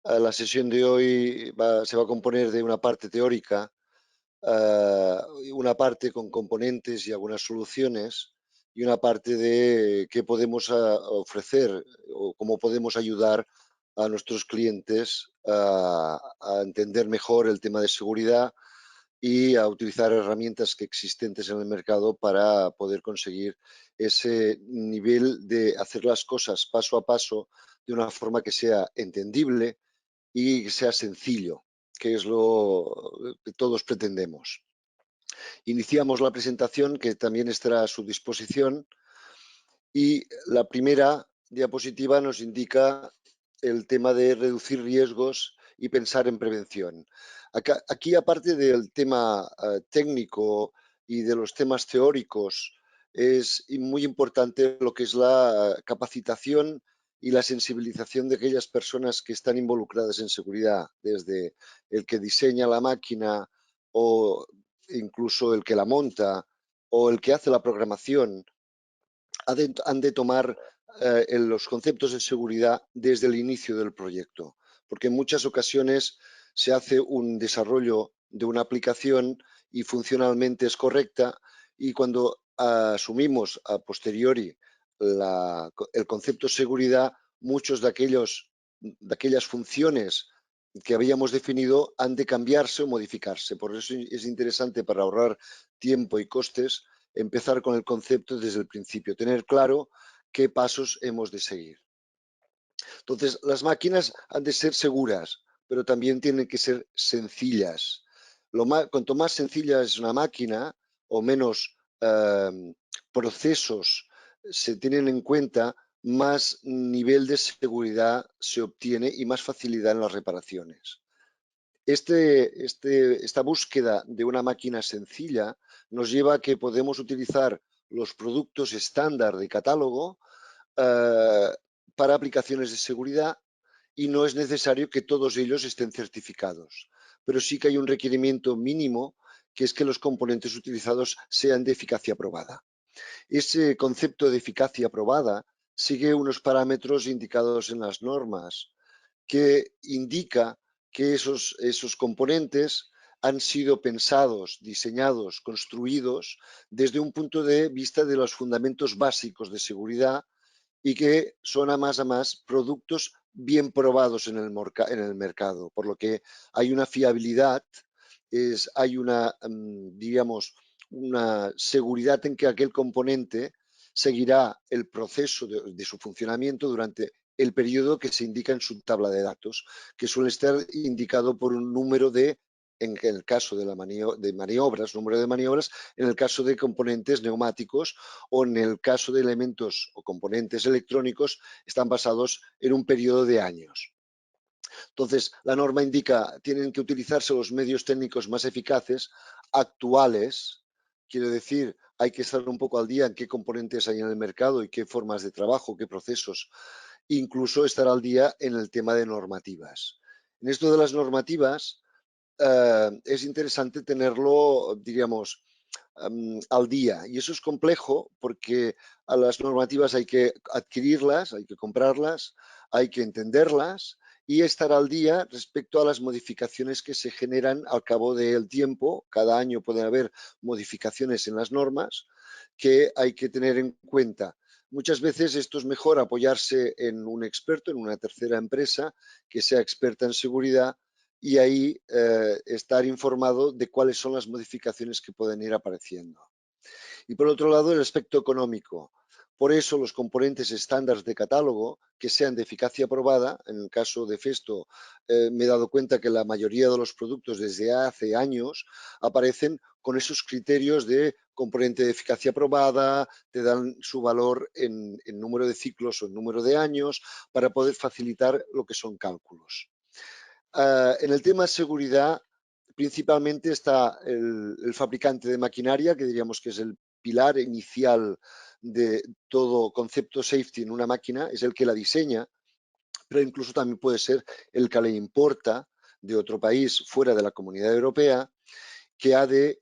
La sesión de hoy se va a componer de una parte teórica, una parte con componentes y algunas soluciones, y una parte de qué podemos ofrecer o cómo podemos ayudar a nuestros clientes a entender mejor el tema de seguridad y a utilizar herramientas que existentes en el mercado para poder conseguir ese nivel de hacer las cosas paso a paso de una forma que sea entendible y que sea sencillo, que es lo que todos pretendemos. Iniciamos la presentación, que también estará a su disposición, y la primera diapositiva nos indica el tema de reducir riesgos y pensar en prevención. Aquí, aparte del tema técnico y de los temas teóricos, es muy importante lo que es la capacitación y la sensibilización de aquellas personas que están involucradas en seguridad, desde el que diseña la máquina o incluso el que la monta o el que hace la programación. Han de tomar los conceptos de seguridad desde el inicio del proyecto, porque en muchas ocasiones se hace un desarrollo de una aplicación y funcionalmente es correcta, y cuando asumimos a posteriori el concepto de seguridad, muchos de aquellas funciones que habíamos definido han de cambiarse o modificarse. Por eso es interesante, para ahorrar tiempo y costes, empezar con el concepto desde el principio, tener claro qué pasos hemos de seguir. Entonces, las máquinas han de ser seguras, pero también tienen que ser sencillas. Cuanto más sencilla es una máquina o menos procesos se tienen en cuenta, más nivel de seguridad se obtiene y más facilidad en las reparaciones. Esta búsqueda de una máquina sencilla nos lleva a que podemos utilizar los productos estándar de catálogo eh, para aplicaciones de seguridad, y no es necesario que todos ellos estén certificados. Pero sí que hay un requerimiento mínimo, que es que los componentes utilizados sean de eficacia probada. Ese concepto de eficacia probada sigue unos parámetros indicados en las normas, que indica que esos componentes han sido pensados, diseñados, construidos desde un punto de vista de los fundamentos básicos de seguridad, y que son a más productos bien probados en el mercado, por lo que hay una fiabilidad, hay una, digamos, una seguridad en que aquel componente seguirá el proceso de su funcionamiento durante el periodo que se indica en su tabla de datos, que suele estar indicado por un número en el caso de maniobras, número de maniobras, en el caso de componentes neumáticos, o en el caso de elementos o componentes electrónicos, están basados en un periodo de años. Entonces, la norma indica que tienen que utilizarse los medios técnicos más eficaces, actuales. Quiero decir, hay que estar un poco al día en qué componentes hay en el mercado y qué formas de trabajo, qué procesos. Incluso estar al día en el tema de normativas. En esto de las normativas, es interesante tenerlo, diríamos, al día. Y eso es complejo, porque a las normativas hay que adquirirlas, hay que comprarlas, hay que entenderlas y estar al día respecto a las modificaciones que se generan al cabo del tiempo. Cada año pueden haber modificaciones en las normas que hay que tener en cuenta. Muchas veces esto es mejor apoyarse en un experto, en una tercera empresa que sea experta en seguridad, y ahí estar informado de cuáles son las modificaciones que pueden ir apareciendo. Y por otro lado, el aspecto económico. Por eso los componentes estándar de catálogo que sean de eficacia probada, en el caso de Festo, me he dado cuenta que la mayoría de los productos desde hace años aparecen con esos criterios de componente de eficacia probada, te dan su valor en número de ciclos o en número de años, para poder facilitar lo que son cálculos. En el tema de seguridad, principalmente está el fabricante de maquinaria, que diríamos que es el pilar inicial de todo concepto safety en una máquina, es el que la diseña, pero incluso también puede ser el que la importa de otro país fuera de la Comunidad Europea, que ha de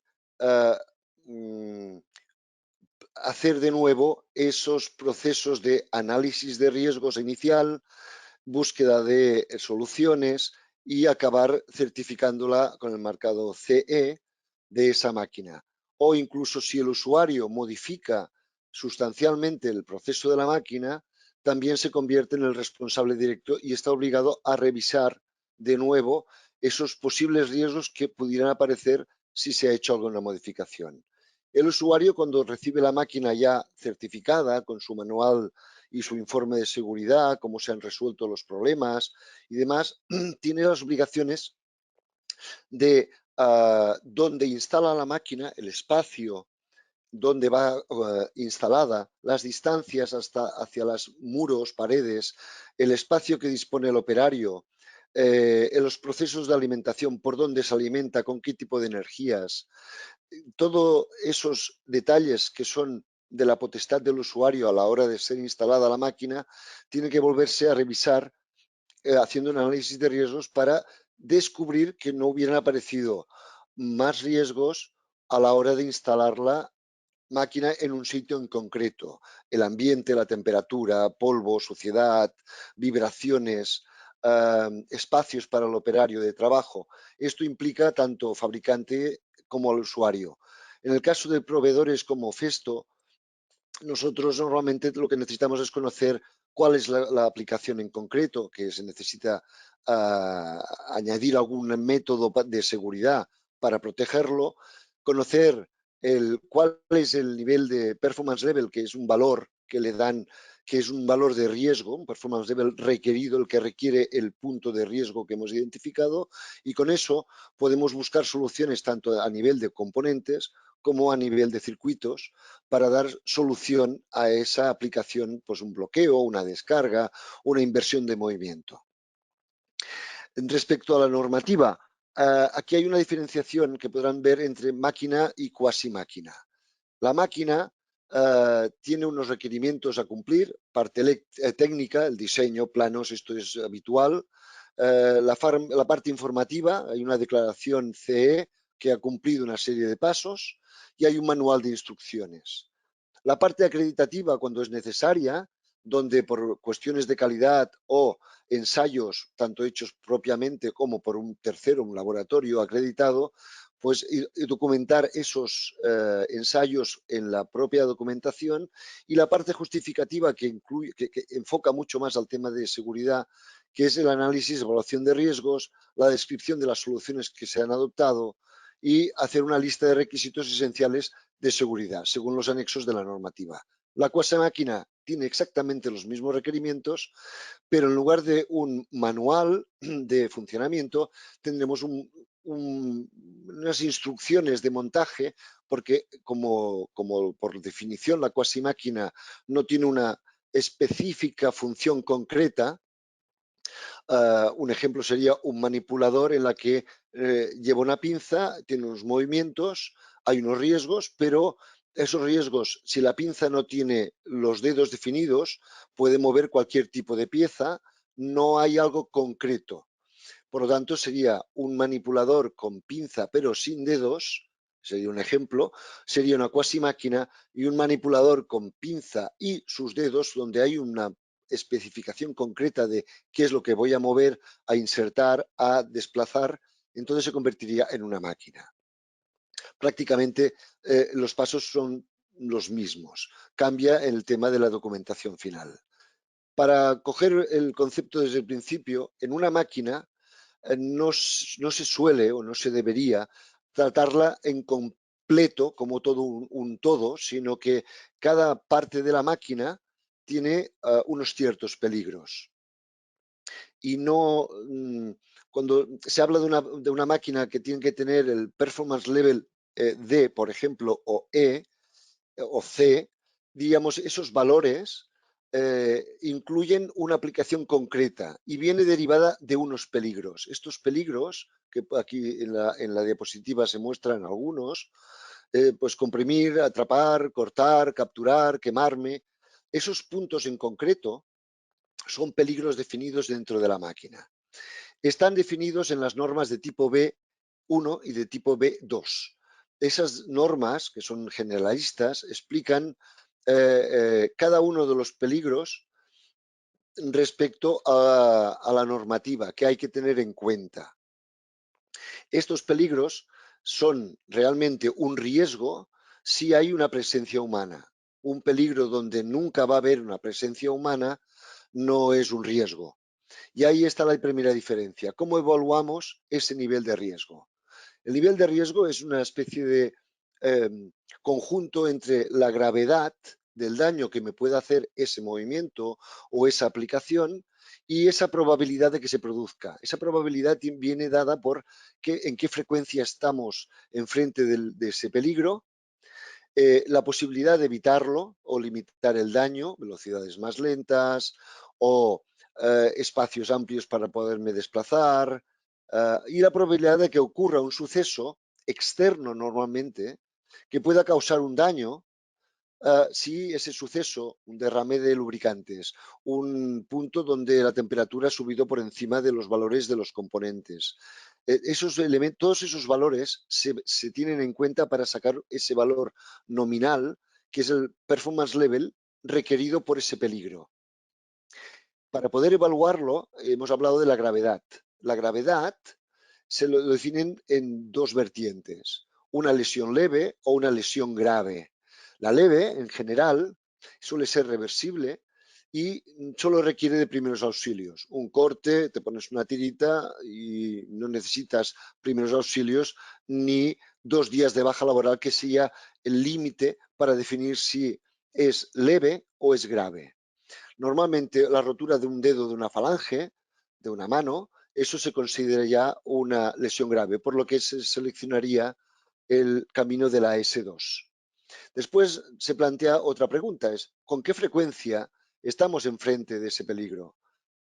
hacer de nuevo esos procesos de análisis de riesgos inicial, búsqueda de soluciones y acabar certificándola con el marcado CE de esa máquina. O incluso si el usuario modifica sustancialmente el proceso de la máquina, también se convierte en el responsable directo y está obligado a revisar de nuevo esos posibles riesgos que pudieran aparecer si se ha hecho alguna modificación. El usuario, cuando recibe la máquina ya certificada con su manual y su informe de seguridad, cómo se han resuelto los problemas y demás, tiene las obligaciones de dónde instala la máquina, el espacio donde va instalada, las distancias hasta hacia los muros, paredes, el espacio que dispone el operario, en los procesos de alimentación, por dónde se alimenta, con qué tipo de energías, todos esos detalles que son de la potestad del usuario a la hora de ser instalada la máquina, tiene que volverse a revisar haciendo un análisis de riesgos para descubrir que no hubieran aparecido más riesgos a la hora de instalar la máquina en un sitio en concreto. El ambiente, la temperatura, polvo, suciedad, vibraciones, espacios para el operario de trabajo. Esto implica tanto fabricante como al usuario. En el caso de proveedores como Festo, nosotros normalmente lo que necesitamos es conocer cuál es la aplicación en concreto, que se necesita añadir algún método de seguridad para protegerlo, conocer cuál es el nivel de performance level, que es un valor que le dan, que es un valor de riesgo, un performance level requerido, el que requiere el punto de riesgo que hemos identificado, y con eso podemos buscar soluciones tanto a nivel de componentes como a nivel de circuitos para dar solución a esa aplicación, pues un bloqueo, una descarga, una inversión de movimiento. Respecto a la normativa, aquí hay una diferenciación que podrán ver entre máquina y cuasi máquina. La máquina tiene unos requerimientos a cumplir, parte técnica, el diseño, planos, esto es habitual. La parte informativa, hay una declaración CE que ha cumplido una serie de pasos y hay un manual de instrucciones. La parte acreditativa, cuando es necesaria, donde por cuestiones de calidad o ensayos, tanto hechos propiamente como por un tercero, un laboratorio acreditado, pues y documentar esos ensayos en la propia documentación, y la parte justificativa que enfoca mucho más al tema de seguridad, que es el análisis, evaluación de riesgos, la descripción de las soluciones que se han adoptado y hacer una lista de requisitos esenciales de seguridad, según los anexos de la normativa. La cuasi máquina tiene exactamente los mismos requerimientos, pero en lugar de un manual de funcionamiento, tendremos unas instrucciones de montaje, porque como por definición la cuasi máquina no tiene una específica función concreta. Un ejemplo sería un manipulador en la que lleva una pinza, tiene unos movimientos, hay unos riesgos, pero esos riesgos, si la pinza no tiene los dedos definidos, puede mover cualquier tipo de pieza, no hay algo concreto. Por lo tanto, sería un manipulador con pinza pero sin dedos, sería un ejemplo, sería una cuasi máquina, y un manipulador con pinza y sus dedos, donde hay una especificación concreta de qué es lo que voy a mover, a insertar, a desplazar, entonces se convertiría en una máquina. Prácticamente los pasos son los mismos. Cambia el tema de la documentación final. Para coger el concepto desde el principio, en una máquina no se suele o no se debería tratarla en completo como todo un todo, sino que cada parte de la máquina tiene unos ciertos peligros. Y no, cuando se habla de una máquina que tiene que tener el performance level D, por ejemplo, o E, o C, digamos, esos valores incluyen una aplicación concreta y viene derivada de unos peligros. Estos peligros, que aquí en la diapositiva se muestran algunos, pues comprimir, atrapar, cortar, capturar, quemarme, esos puntos en concreto son peligros definidos dentro de la máquina. Están definidos en las normas de tipo B1 y de tipo B2. Esas normas, que son generalistas, explican cada uno de los peligros respecto a la normativa que hay que tener en cuenta. Estos peligros son realmente un riesgo si hay una presencia humana. Un peligro donde nunca va a haber una presencia humana no es un riesgo. Y ahí está la primera diferencia. ¿Cómo evaluamos ese nivel de riesgo? El nivel de riesgo es una especie de eh, conjunto entre la gravedad del daño que me puede hacer ese movimiento o esa aplicación y esa probabilidad de que se produzca. Esa probabilidad viene dada por en qué frecuencia estamos enfrente de ese peligro, la posibilidad de evitarlo o limitar el daño, velocidades más lentas o espacios amplios para poderme desplazar, y la probabilidad de que ocurra un suceso externo normalmente que pueda causar un daño si ese suceso, un derrame de lubricantes, un punto donde la temperatura ha subido por encima de los valores de los componentes. Esos elementos, todos esos valores se tienen en cuenta para sacar ese valor nominal, que es el performance level requerido por ese peligro. Para poder evaluarlo, hemos hablado de la gravedad. La gravedad se lo definen en dos vertientes, una lesión leve o una lesión grave. La leve, en general, suele ser reversible y solo requiere de primeros auxilios. Un corte, te pones una tirita y no necesitas primeros auxilios ni 2 días de baja laboral, que sea el límite para definir si es leve o es grave. Normalmente la rotura de un dedo de una falange, de una mano, eso se considera ya una lesión grave, por lo que se seleccionaría el camino de la S2. Después se plantea otra pregunta, es ¿con qué frecuencia estamos enfrente de ese peligro?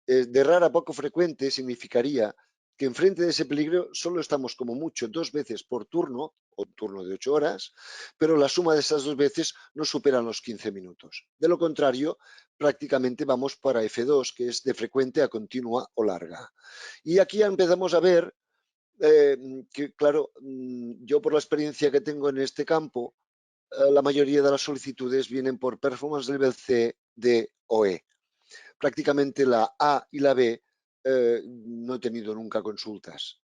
De rara a poco frecuente significaría que enfrente de ese peligro solo estamos como mucho 2 veces por turno, o turno de 8 horas, pero la suma de esas 2 veces no superan los 15 minutos. De lo contrario, prácticamente vamos para F2, que es de frecuente a continua o larga. Y aquí ya empezamos a ver que, claro, yo por la experiencia que tengo en este campo, la mayoría de las solicitudes vienen por Performance Level C, D o E. Prácticamente la A y la B no he tenido nunca consultas.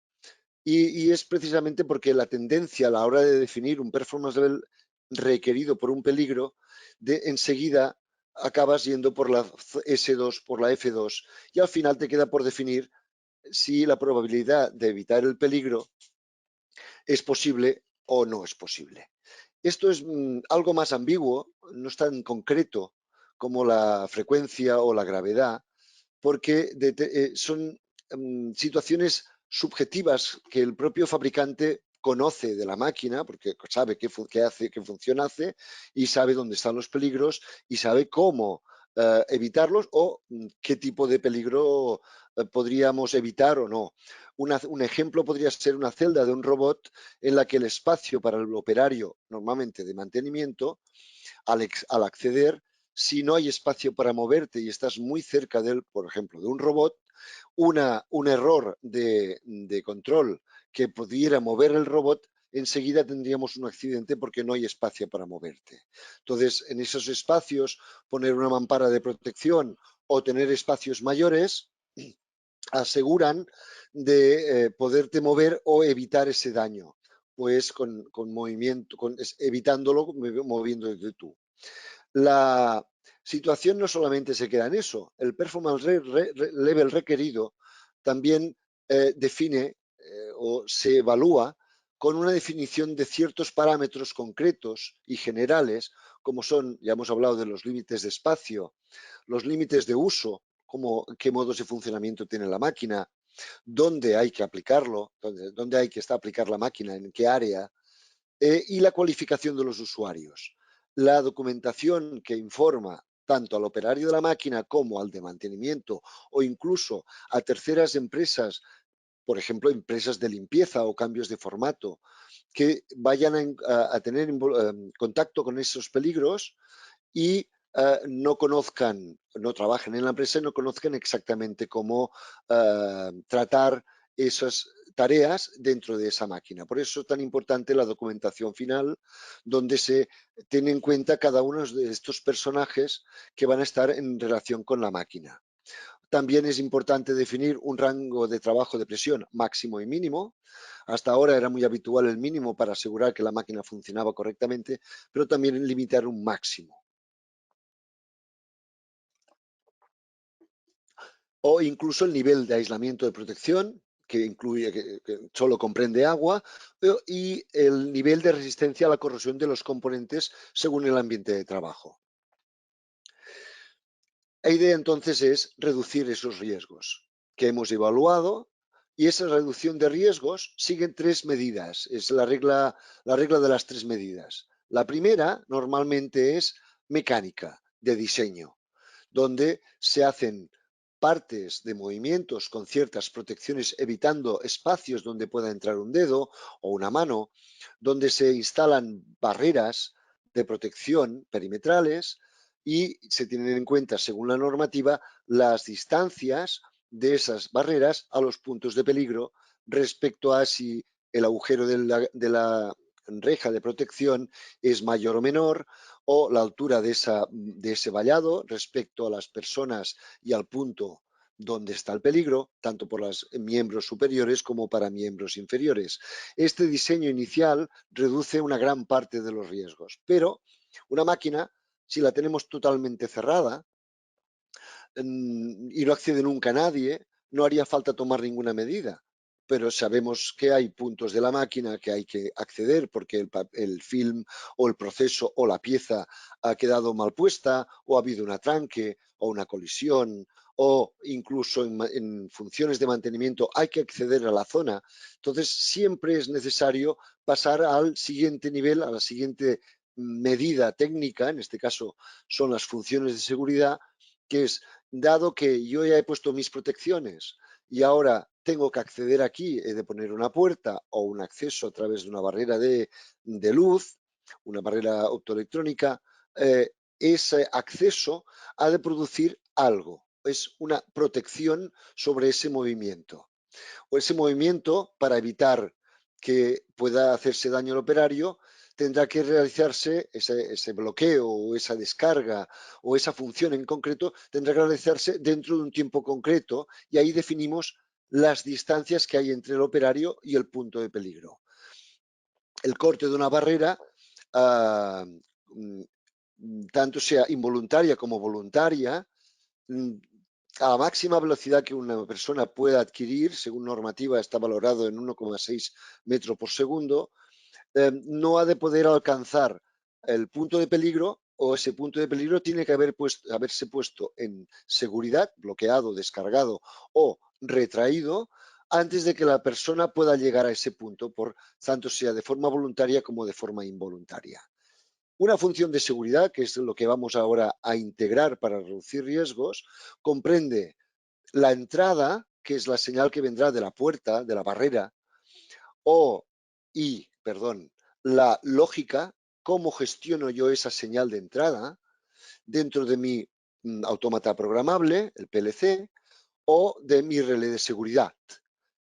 Y es precisamente porque la tendencia a la hora de definir un performance level requerido por un peligro, enseguida acabas yendo por la S2, por la F2, y al final te queda por definir si la probabilidad de evitar el peligro es posible o no es posible. Esto es algo más ambiguo, no es tan concreto como la frecuencia o la gravedad, porque son situaciones subjetivas que el propio fabricante conoce de la máquina, porque sabe qué hace, qué función hace, y sabe dónde están los peligros y sabe cómo evitarlos o qué tipo de peligro podríamos evitar o no. Un ejemplo podría ser una celda de un robot en la que el espacio para el operario, normalmente de mantenimiento, al acceder, si no hay espacio para moverte y estás muy cerca de él, por ejemplo, de un robot, un error de control que pudiera mover el robot, enseguida tendríamos un accidente porque no hay espacio para moverte. Entonces, en esos espacios, poner una mampara de protección o tener espacios mayores aseguran de poderte mover o evitar ese daño, pues con movimiento, evitándolo moviéndote tú. La situación no solamente se queda en eso, el performance level requerido también define o se evalúa con una definición de ciertos parámetros concretos y generales, como son, ya hemos hablado de los límites de espacio, los límites de uso, como qué modos de funcionamiento tiene la máquina, dónde hay que aplicarlo, dónde hay que aplicar la máquina, en qué área, y la cualificación de los usuarios. La documentación que informa tanto al operario de la máquina como al de mantenimiento o incluso a terceras empresas, por ejemplo, empresas de limpieza o cambios de formato, que vayan a tener contacto con esos peligros y no conozcan, no trabajen en la empresa y no conozcan exactamente cómo tratar esas tareas dentro de esa máquina. Por eso es tan importante la documentación final, donde se tiene en cuenta cada uno de estos personajes que van a estar en relación con la máquina. También es importante definir un rango de trabajo de presión máximo y mínimo. Hasta ahora era muy habitual el mínimo para asegurar que la máquina funcionaba correctamente, pero también limitar un máximo. O incluso el nivel de aislamiento de protección, que incluye, que solo comprende agua, y el nivel de resistencia a la corrosión de los componentes según el ambiente de trabajo. La idea entonces es reducir esos riesgos que hemos evaluado, y esa reducción de riesgos sigue tres medidas. Es la regla de las tres medidas. La primera normalmente es mecánica, de diseño, donde se hacen partes de movimientos con ciertas protecciones, evitando espacios donde pueda entrar un dedo o una mano, donde se instalan barreras de protección perimetrales y se tienen en cuenta, según la normativa, las distancias de esas barreras a los puntos de peligro respecto a si el agujero de la reja de protección es mayor o menor, o la altura de ese vallado respecto a las personas y al punto donde está el peligro, tanto por los miembros superiores como para miembros inferiores. Este diseño inicial reduce una gran parte de los riesgos, pero una máquina, si la tenemos totalmente cerrada y no accede nunca nadie, no haría falta tomar ninguna medida. Pero sabemos que hay puntos de la máquina que hay que acceder porque el film o el proceso o la pieza ha quedado mal puesta, o ha habido un atranque o una colisión, o incluso en funciones de mantenimiento hay que acceder a la zona. Entonces siempre es necesario pasar al siguiente nivel, a la siguiente medida técnica, en este caso son las funciones de seguridad, que es, dado que yo ya he puesto mis protecciones y ahora tengo que acceder aquí, he de poner una puerta o un acceso a través de una barrera de luz, una barrera optoelectrónica, ese acceso ha de producir algo, es una protección sobre ese movimiento. O ese movimiento, para evitar que pueda hacerse daño al operario, tendrá que realizarse ese bloqueo o esa descarga o esa función en concreto, tendrá que realizarse dentro de un tiempo concreto, y ahí definimos las distancias que hay entre el operario y el punto de peligro. El corte de una barrera, tanto sea involuntaria como voluntaria, a la máxima velocidad que una persona pueda adquirir, según normativa está valorado en 1,6 metros por segundo, no ha de poder alcanzar el punto de peligro, o ese punto de peligro tiene que haberse puesto en seguridad, bloqueado, descargado o retraído, antes de que la persona pueda llegar a ese punto, por tanto sea de forma voluntaria como de forma involuntaria. Una función de seguridad, que es lo que vamos ahora a integrar para reducir riesgos, comprende la entrada, que es la señal que vendrá de la puerta, de la barrera, la lógica, cómo gestiono yo esa señal de entrada dentro de mi autómata programable, el PLC, o de mi relé de seguridad.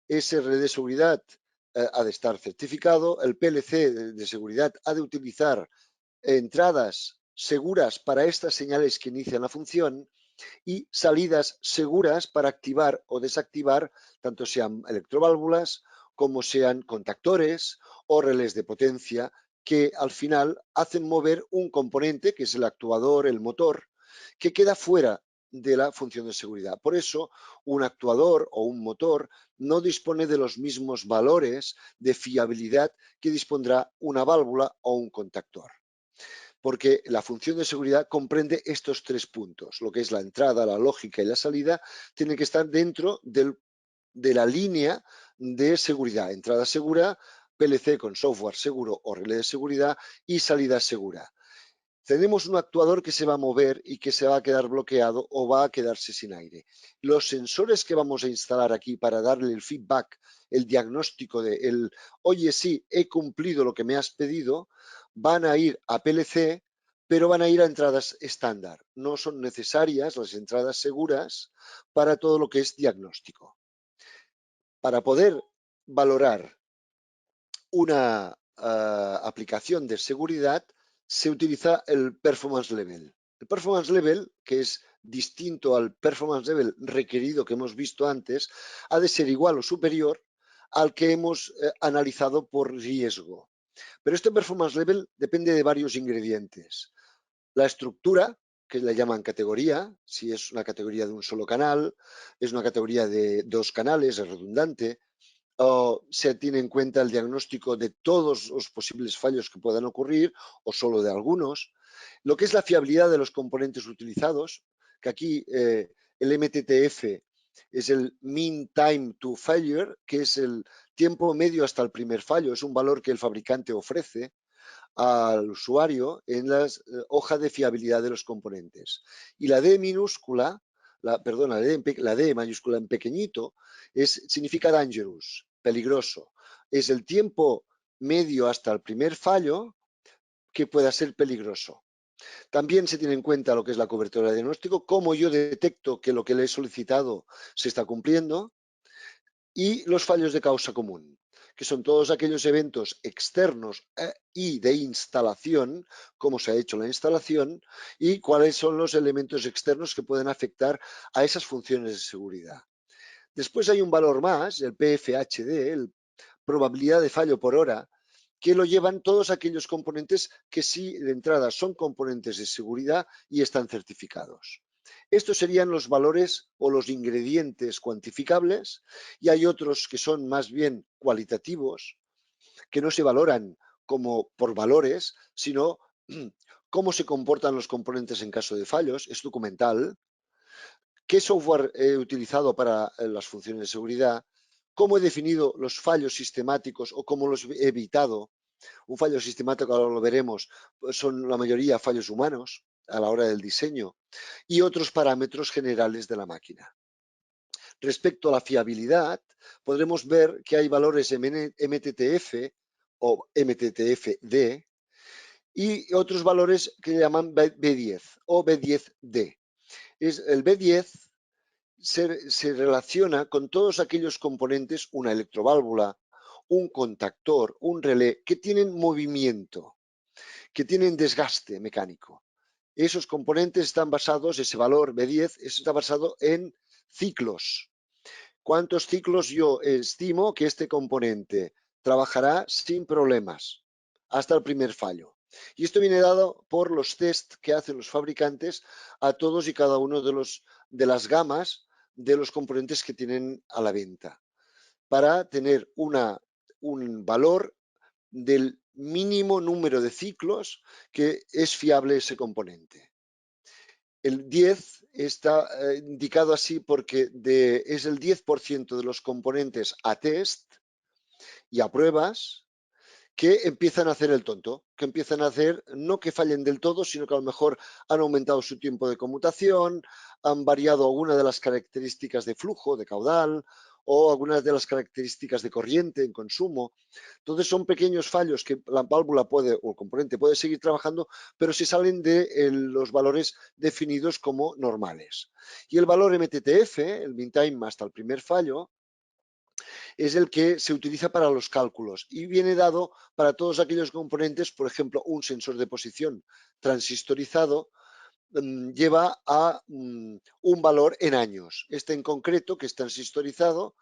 Ese relé de seguridad ha de estar certificado, el PLC de seguridad ha de utilizar entradas seguras para estas señales que inician la función, y salidas seguras para activar o desactivar, tanto sean electroválvulas como sean contactores o relés de potencia, que al final hacen mover un componente, que es el actuador, el motor, que queda fuera de la función de seguridad. Por eso, un actuador o un motor no dispone de los mismos valores de fiabilidad que dispondrá una válvula o un contactor, porque la función de seguridad comprende estos tres puntos. Lo que es la entrada, la lógica y la salida tienen que estar dentro de la línea de seguridad. Entrada segura, PLC con software seguro o relé de seguridad, y salida segura. Tenemos un actuador que se va a mover y que se va a quedar bloqueado o va a quedarse sin aire. Los sensores que vamos a instalar aquí para darle el feedback, el diagnóstico de oye, sí, he cumplido lo que me has pedido, van a ir a PLC, pero van a ir a entradas estándar. No son necesarias las entradas seguras para todo lo que es diagnóstico. Para poder valorar una aplicación de seguridad, se utiliza el Performance Level. El Performance Level, que es distinto al performance level requerido que hemos visto antes, ha de ser igual o superior al que hemos analizado por riesgo. Pero este performance level depende de varios ingredientes. La estructura, que le llaman categoría, si es una categoría de un solo canal, es una categoría de 2 canales, es redundante, o se tiene en cuenta el diagnóstico de todos los posibles fallos que puedan ocurrir o solo de algunos. Lo que es la fiabilidad de los componentes utilizados, que aquí el MTTF es el Mean Time to Failure, que es el tiempo medio hasta el primer fallo, es un valor que el fabricante ofrece al usuario en la hoja de fiabilidad de los componentes. Y la D minúscula, la D mayúscula en pequeñito, significa dangerous, peligroso. Es el tiempo medio hasta el primer fallo que pueda ser peligroso. También se tiene en cuenta lo que es la cobertura de diagnóstico, cómo yo detecto que lo que le he solicitado se está cumpliendo, y los fallos de causa común, que son todos aquellos eventos externos y de instalación, cómo se ha hecho la instalación y cuáles son los elementos externos que pueden afectar a esas funciones de seguridad. Después hay un valor más, el PFHD, el probabilidad de fallo por hora, que lo llevan todos aquellos componentes que sí de entrada son componentes de seguridad y están certificados. Estos serían los valores o los ingredientes cuantificables, y hay otros que son más bien cualitativos, que no se valoran como por valores, sino cómo se comportan los componentes en caso de fallos, es documental, qué software he utilizado para las funciones de seguridad, cómo he definido los fallos sistemáticos o cómo los he evitado. Un fallo sistemático, ahora lo veremos, son la mayoría fallos humanos a la hora del diseño, y otros parámetros generales de la máquina. Respecto a la fiabilidad, podremos ver que hay valores MTTF o MTTF-D y otros valores que llaman B10 o B10D. El B10 se relaciona con todos aquellos componentes, una electroválvula, un contactor, un relé, que tienen movimiento, que tienen desgaste mecánico. Esos componentes están basados, ese valor B10 está basado en ciclos. ¿Cuántos ciclos yo estimo que este componente trabajará sin problemas hasta el primer fallo? Y esto viene dado por los test que hacen los fabricantes a todos y cada uno de las gamas de los componentes que tienen a la venta, para tener un valor del mínimo número de ciclos que es fiable ese componente. El 10 está indicado así porque es el 10% de los componentes a test y a pruebas que empiezan a hacer el tonto, que empiezan a hacer, no que fallen del todo, sino que a lo mejor han aumentado su tiempo de conmutación, han variado alguna de las características de flujo, de caudal, o algunas de las características de corriente en consumo. Entonces son pequeños fallos que la válvula puede, o el componente puede seguir trabajando, pero se salen de los valores definidos como normales. Y el valor MTTF, el mean time hasta el primer fallo, es el que se utiliza para los cálculos y viene dado para todos aquellos componentes. Por ejemplo, un sensor de posición transistorizado lleva a un valor en años. Este en concreto, que es transistorizado,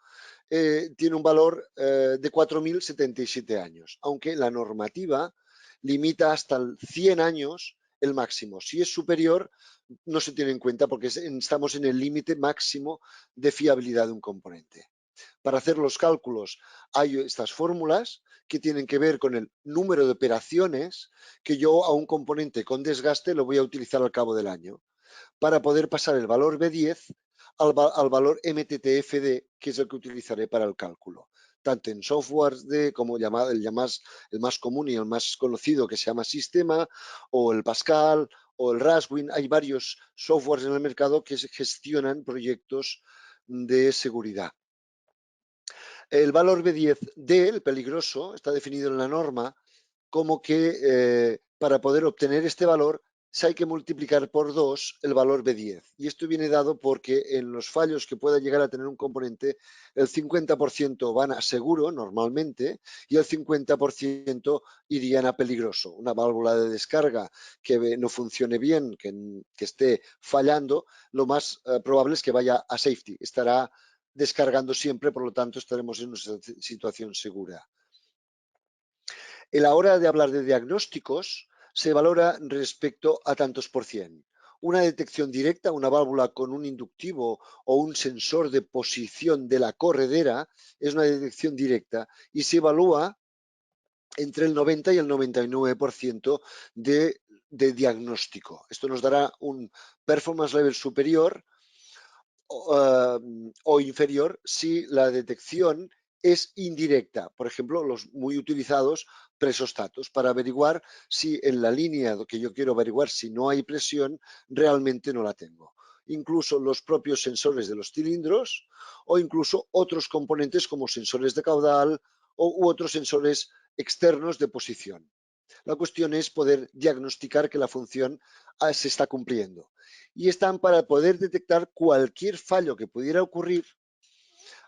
tiene un valor de 4.077 años, aunque la normativa limita hasta 100 años el máximo. Si es superior, no se tiene en cuenta porque estamos en el límite máximo de fiabilidad de un componente. Para hacer los cálculos hay estas fórmulas que tienen que ver con el número de operaciones que yo a un componente con desgaste lo voy a utilizar al cabo del año, para poder pasar el valor B10 al valor MTTFD, que es el que utilizaré para el cálculo. Tanto en softwares como el más común y el más conocido, que se llama Sistema, o el Pascal, o el Raswin. Hay varios softwares en el mercado que gestionan proyectos de seguridad. El valor B10D, el peligroso, está definido en la norma como que para poder obtener este valor hay que multiplicar por 2 el valor B10. Y esto viene dado porque en los fallos que pueda llegar a tener un componente, el 50% van a seguro normalmente y el 50% irían a peligroso. Una válvula de descarga que no funcione bien, que esté fallando, lo más probable es que vaya a safety. Estará descargando siempre, por lo tanto estaremos en una situación segura. A la hora de hablar de diagnósticos, se valora respecto a tantos por cien. Una detección directa, una válvula con un inductivo o un sensor de posición de la corredera, es una detección directa y se evalúa entre el 90 y el 99% de diagnóstico. Esto nos dará un performance level superior o inferior si la detección es indirecta. Por ejemplo, los muy utilizados presostatos para averiguar si en la línea que yo quiero averiguar si no hay presión, realmente no la tengo. Incluso los propios sensores de los cilindros o incluso otros componentes como sensores de caudal u otros sensores externos de posición. La cuestión es poder diagnosticar que la función se está cumpliendo. Y están para poder detectar cualquier fallo que pudiera ocurrir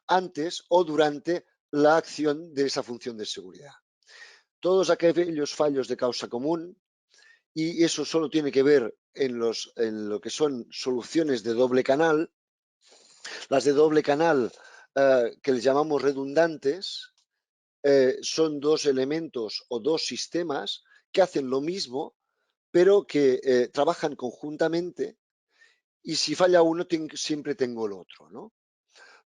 antes o durante la acción de esa función de seguridad. Todos aquellos fallos de causa común, y eso solo tiene que ver en lo que son soluciones de doble canal, las de doble canal que les llamamos redundantes, son dos elementos o dos sistemas que hacen lo mismo, pero que trabajan conjuntamente y si falla uno siempre tengo el otro, ¿no?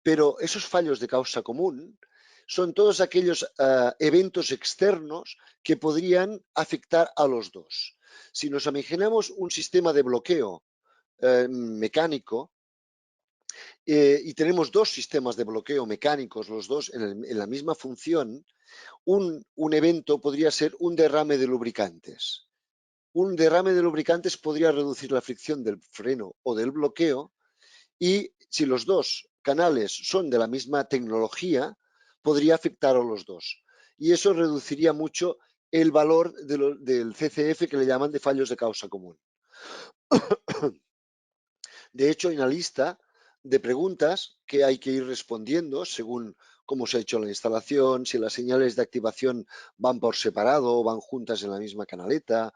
Pero esos fallos de causa común son todos aquellos eventos externos que podrían afectar a los dos. Si nos imaginamos un sistema de bloqueo mecánico y tenemos dos sistemas de bloqueo mecánicos, los dos en la misma función, un evento podría ser un derrame de lubricantes. Un derrame de lubricantes podría reducir la fricción del freno o del bloqueo y si los dos canales son de la misma tecnología, podría afectar a los dos. Y eso reduciría mucho el valor del CCF que le llaman de fallos de causa común. De hecho, hay una lista de preguntas que hay que ir respondiendo según cómo se ha hecho la instalación, si las señales de activación van por separado o van juntas en la misma canaleta,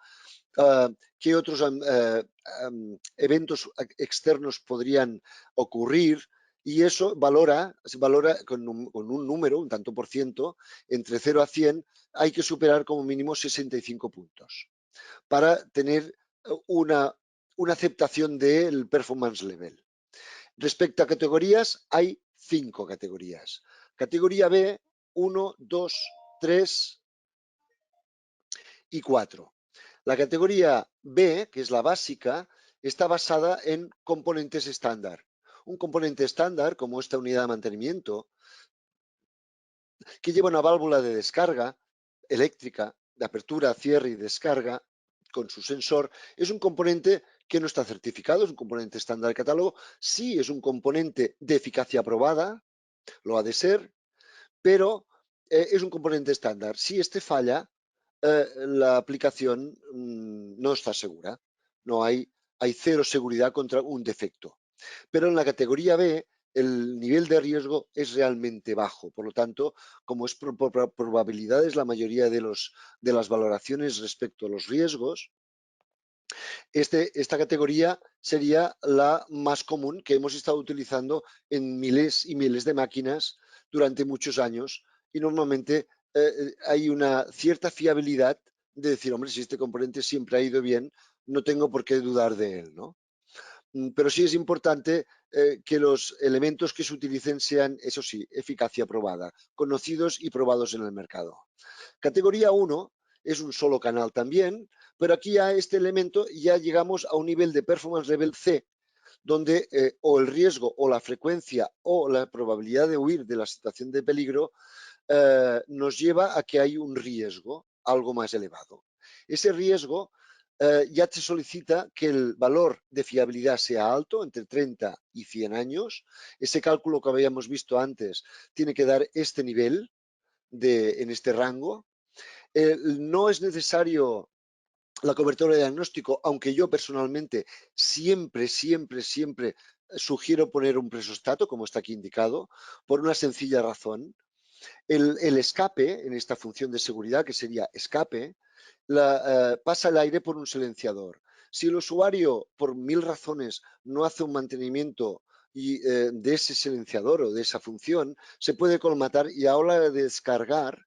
qué otros eventos externos podrían ocurrir y eso se valora con un número, un tanto por ciento, entre 0 a 100, hay que superar como mínimo 65 puntos para tener una aceptación del performance level. Respecto a categorías, hay 5 categorías. Categoría B, 1, 2, 3 y 4. La categoría B, que es la básica, está basada en componentes estándar. Un componente estándar, como esta unidad de mantenimiento, que lleva una válvula de descarga eléctrica, de apertura, cierre y descarga, con su sensor, es un componente que no está certificado, es un componente estándar de catálogo, sí es un componente de eficacia aprobada, lo ha de ser, pero es un componente estándar. Si este falla, la aplicación no está segura. No hay cero seguridad contra un defecto. Pero en la categoría B, el nivel de riesgo es realmente bajo. Por lo tanto, como es por probabilidades la mayoría de las valoraciones respecto a los riesgos, esta categoría sería la más común que hemos estado utilizando en miles y miles de máquinas durante muchos años y normalmente hay una cierta fiabilidad de decir, hombre, si este componente siempre ha ido bien, no tengo por qué dudar de él, ¿no? Pero sí es importante que los elementos que se utilicen sean, eso sí, eficacia probada, conocidos y probados en el mercado. Categoría 1 es un solo canal también, pero aquí a este elemento ya llegamos a un nivel de performance level C, donde o el riesgo o la frecuencia o la probabilidad de huir de la situación de peligro nos lleva a que hay un riesgo algo más elevado. Ese riesgo ya te solicita que el valor de fiabilidad sea alto, entre 30 y 100 años. Ese cálculo que habíamos visto antes tiene que dar este nivel en este rango. No es necesario la cobertura de diagnóstico, aunque yo personalmente siempre sugiero poner un presostato, como está aquí indicado, por una sencilla razón. El escape, en esta función de seguridad, que sería escape, pasa el aire por un silenciador. Si el usuario, por mil razones, no hace un mantenimiento de ese silenciador o de esa función, se puede colmatar y a la hora de descargar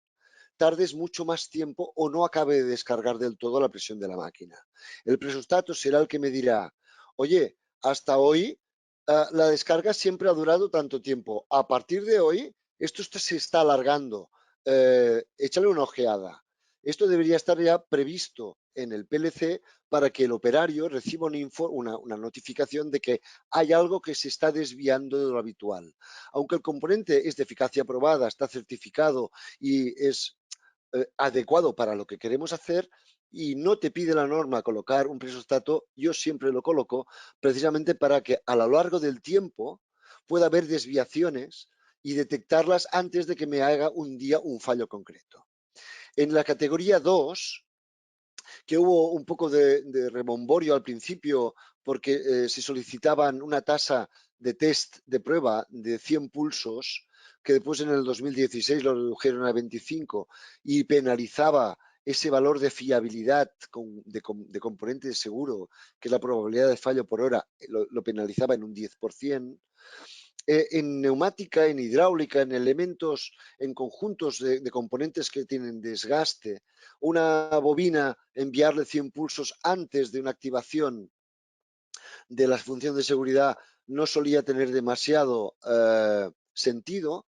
tardes mucho más tiempo o no acabe de descargar del todo la presión de la máquina. El presostato será el que me dirá, oye, hasta hoy la descarga siempre ha durado tanto tiempo. A partir de hoy, esto se está alargando. Échale una ojeada. Esto debería estar ya previsto en el PLC para que el operario reciba una notificación de que hay algo que se está desviando de lo habitual. Aunque el componente es de eficacia probada, está certificado y es adecuado para lo que queremos hacer y no te pide la norma colocar un presostato, yo siempre lo coloco precisamente para que a lo largo del tiempo pueda haber desviaciones y detectarlas antes de que me haga un día un fallo concreto. En la categoría 2, que hubo un poco de rebomborio al principio porque se solicitaban una tasa de test de prueba de 100 pulsos, que después en el 2016 lo redujeron a 25 y penalizaba ese valor de fiabilidad de componente de seguro, que es la probabilidad de fallo por hora, lo penalizaba en un 10%. En neumática, en hidráulica, en elementos, en conjuntos de componentes que tienen desgaste, una bobina, enviarle 100 pulsos antes de una activación de la función de seguridad no solía tener demasiado sentido,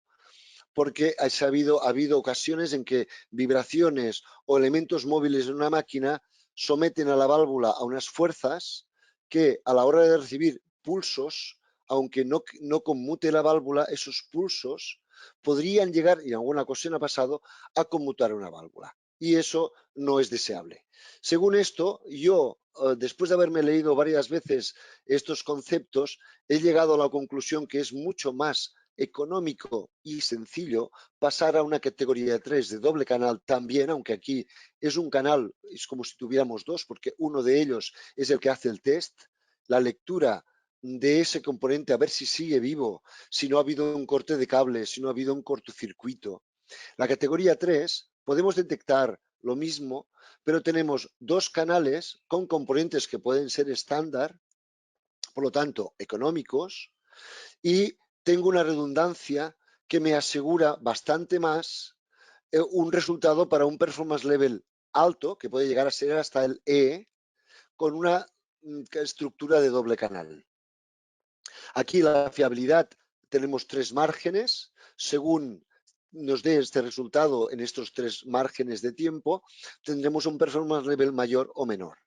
porque ha habido ocasiones en que vibraciones o elementos móviles en una máquina someten a la válvula a unas fuerzas que a la hora de recibir pulsos, aunque no conmute la válvula, esos pulsos podrían llegar, y en alguna ocasión ha pasado, a conmutar una válvula. Y eso no es deseable. Según esto, yo, después de haberme leído varias veces estos conceptos, he llegado a la conclusión que es mucho más económico y sencillo pasar a una categoría 3 de doble canal también, aunque aquí es un canal, es como si tuviéramos dos, porque uno de ellos es el que hace el test, la lectura de ese componente, a ver si sigue vivo, si no ha habido un corte de cable, si no ha habido un cortocircuito. La categoría 3 podemos detectar lo mismo, pero tenemos dos canales con componentes que pueden ser estándar, por lo tanto, económicos, y tengo una redundancia que me asegura bastante más un resultado para un performance level alto, que puede llegar a ser hasta el E, con una estructura de doble canal. Aquí la fiabilidad tenemos tres márgenes, según nos dé este resultado en estos tres márgenes de tiempo, tendremos un performance level mayor o menor.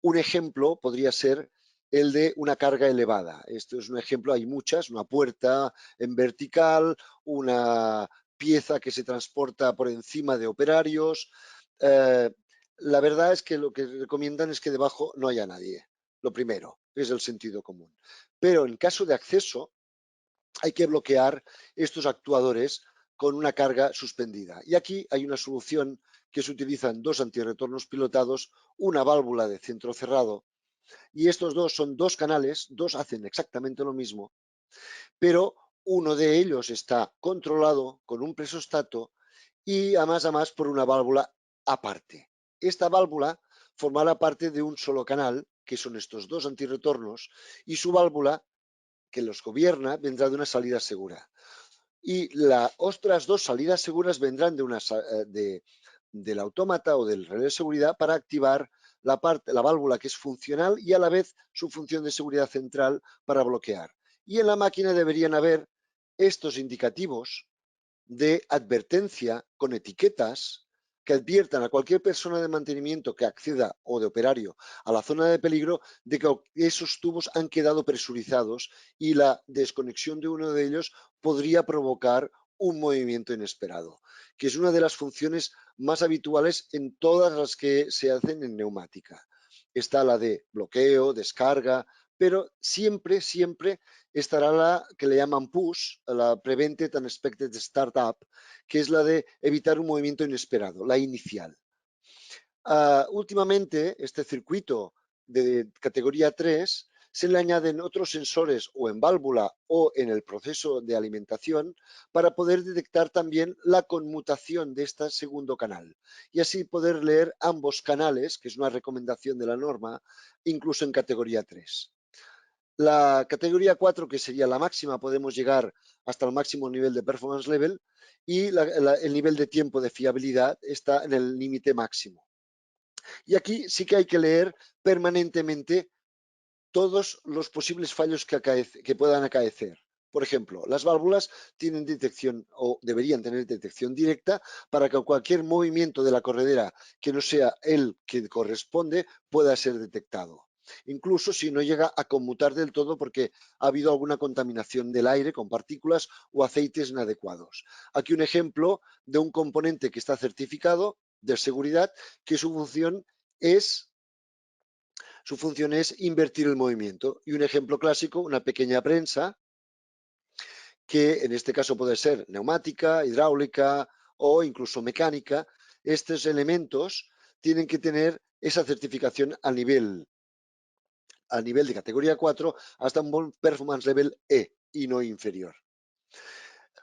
Un ejemplo podría ser el de una carga elevada. Esto es un ejemplo, hay muchas, una puerta en vertical, una pieza que se transporta por encima de operarios. La verdad es que lo que recomiendan es que debajo no haya nadie. Lo primero, es el sentido común. Pero en caso de acceso, hay que bloquear estos actuadores con una carga suspendida. Y aquí hay una solución que se utiliza en dos antirretornos pilotados, una válvula de centro cerrado, y estos dos son dos canales, dos hacen exactamente lo mismo, pero uno de ellos está controlado con un presostato y a más por una válvula aparte. Esta válvula formará parte de un solo canal, que son estos dos antirretornos, y su válvula, que los gobierna, vendrá de una salida segura. Y las otras dos salidas seguras vendrán del autómata o del relé de seguridad para activar la válvula que es funcional y a la vez su función de seguridad central para bloquear. Y en la máquina deberían haber estos indicativos de advertencia con etiquetas que adviertan a cualquier persona de mantenimiento que acceda o de operario a la zona de peligro de que esos tubos han quedado presurizados y la desconexión de uno de ellos podría provocar un movimiento inesperado, que es una de las funciones más habituales en todas las que se hacen en neumática. Está la de bloqueo, descarga, pero siempre estará la que le llaman push, la Prevented and Expected Startup, que es la de evitar un movimiento inesperado, la inicial. Últimamente, este circuito de categoría 3 se le añaden otros sensores o en válvula o en el proceso de alimentación para poder detectar también la conmutación de este segundo canal y así poder leer ambos canales, que es una recomendación de la norma, incluso en categoría 3. La categoría 4, que sería la máxima, podemos llegar hasta el máximo nivel de performance level y el nivel de tiempo de fiabilidad está en el límite máximo. Y aquí sí que hay que leer permanentemente todos los posibles fallos que puedan acaecer. Por ejemplo, las válvulas tienen detección o deberían tener detección directa para que cualquier movimiento de la corredera que no sea el que corresponde pueda ser detectado. Incluso si no llega a conmutar del todo porque ha habido alguna contaminación del aire con partículas o aceites inadecuados. Aquí un ejemplo de un componente que está certificado de seguridad que su función es invertir el movimiento. Y un ejemplo clásico, una pequeña prensa, que en este caso puede ser neumática, hidráulica o incluso mecánica. Estos elementos tienen que tener esa certificación a nivel de categoría 4 hasta un performance level E y no inferior.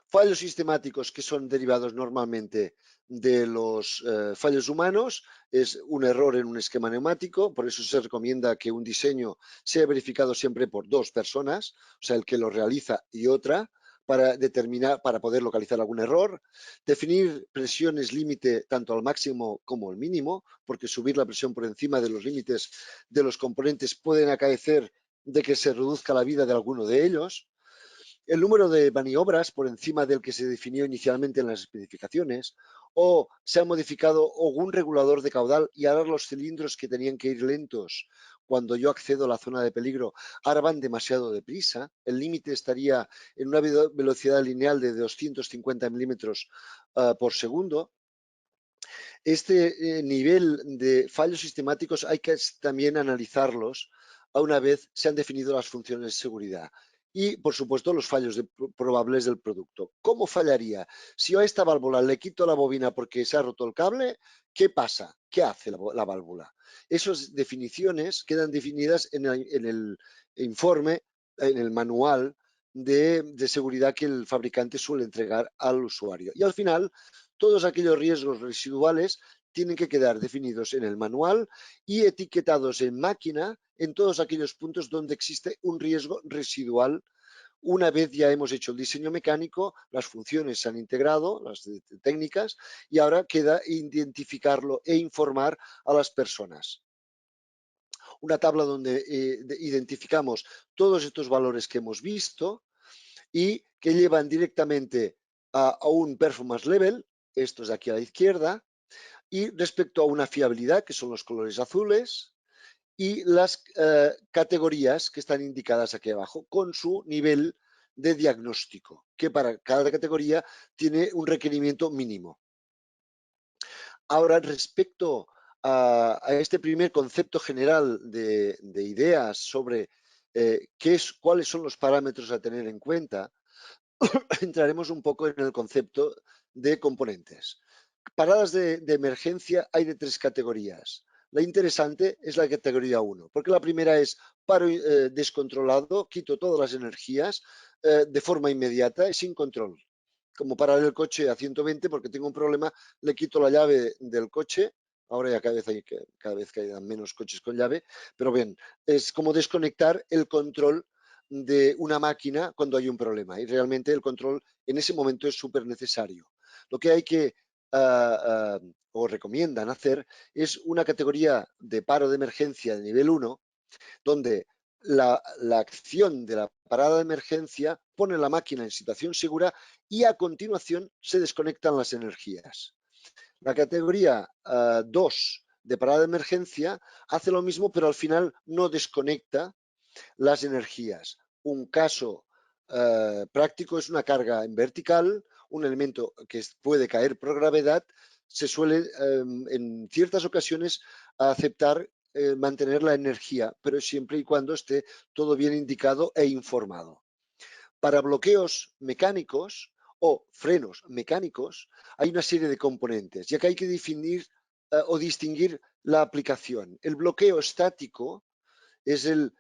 Fallos sistemáticos que son derivados normalmente de los fallos humanos es un error en un esquema neumático, por eso se recomienda que un diseño sea verificado siempre por dos personas, o sea, el que lo realiza y otra, para poder localizar algún error. Definir presiones límite tanto al máximo como al mínimo, porque subir la presión por encima de los límites de los componentes pueden acaecer de que se reduzca la vida de alguno de ellos. El número de maniobras por encima del que se definió inicialmente en las especificaciones, o se ha modificado algún regulador de caudal y ahora los cilindros que tenían que ir lentos cuando yo accedo a la zona de peligro ahora van demasiado deprisa. El límite estaría en una velocidad lineal de 250 milímetros por segundo. Este nivel de fallos sistemáticos hay que también analizarlos a una vez se han definido las funciones de seguridad. Y, por supuesto, los fallos probables del producto. ¿Cómo fallaría? Si yo a esta válvula le quito la bobina porque se ha roto el cable, ¿qué pasa? ¿Qué hace la válvula? Esas definiciones quedan definidas en el informe, en el manual de seguridad que el fabricante suele entregar al usuario. Y al final, todos aquellos riesgos residuales tienen que quedar definidos en el manual y etiquetados en máquina en todos aquellos puntos donde existe un riesgo residual. Una vez ya hemos hecho el diseño mecánico, las funciones se han integrado, las técnicas, y ahora queda identificarlo e informar a las personas. Una tabla donde identificamos todos estos valores que hemos visto y que llevan directamente a un performance level, esto es aquí a la izquierda, y respecto a una fiabilidad, que son los colores azules, y las categorías que están indicadas aquí abajo, con su nivel de diagnóstico, que para cada categoría tiene un requerimiento mínimo. Ahora, respecto a este primer concepto general de ideas sobre cuáles son los parámetros a tener en cuenta, entraremos un poco en el concepto de componentes. Paradas de emergencia hay de tres categorías. La interesante es la categoría 1, porque la primera es paro descontrolado, quito todas las energías de forma inmediata y sin control. Como parar el coche a 120 porque tengo un problema, le quito la llave del coche. Ahora ya cada vez quedan menos coches con llave, pero bien, es como desconectar el control de una máquina cuando hay un problema y realmente el control en ese momento es súper necesario. Lo que hay que o recomiendan hacer es una categoría de paro de emergencia de nivel 1 donde la acción de la parada de emergencia pone la máquina en situación segura y a continuación se desconectan las energías. La categoría 2 de parada de emergencia hace lo mismo, pero al final no desconecta las energías. Un caso práctico es una carga en vertical, un elemento que puede caer por gravedad, se suele en ciertas ocasiones aceptar mantener la energía, pero siempre y cuando esté todo bien indicado e informado. Para bloqueos mecánicos o frenos mecánicos hay una serie de componentes, ya que hay que definir o distinguir la aplicación. El bloqueo estático es el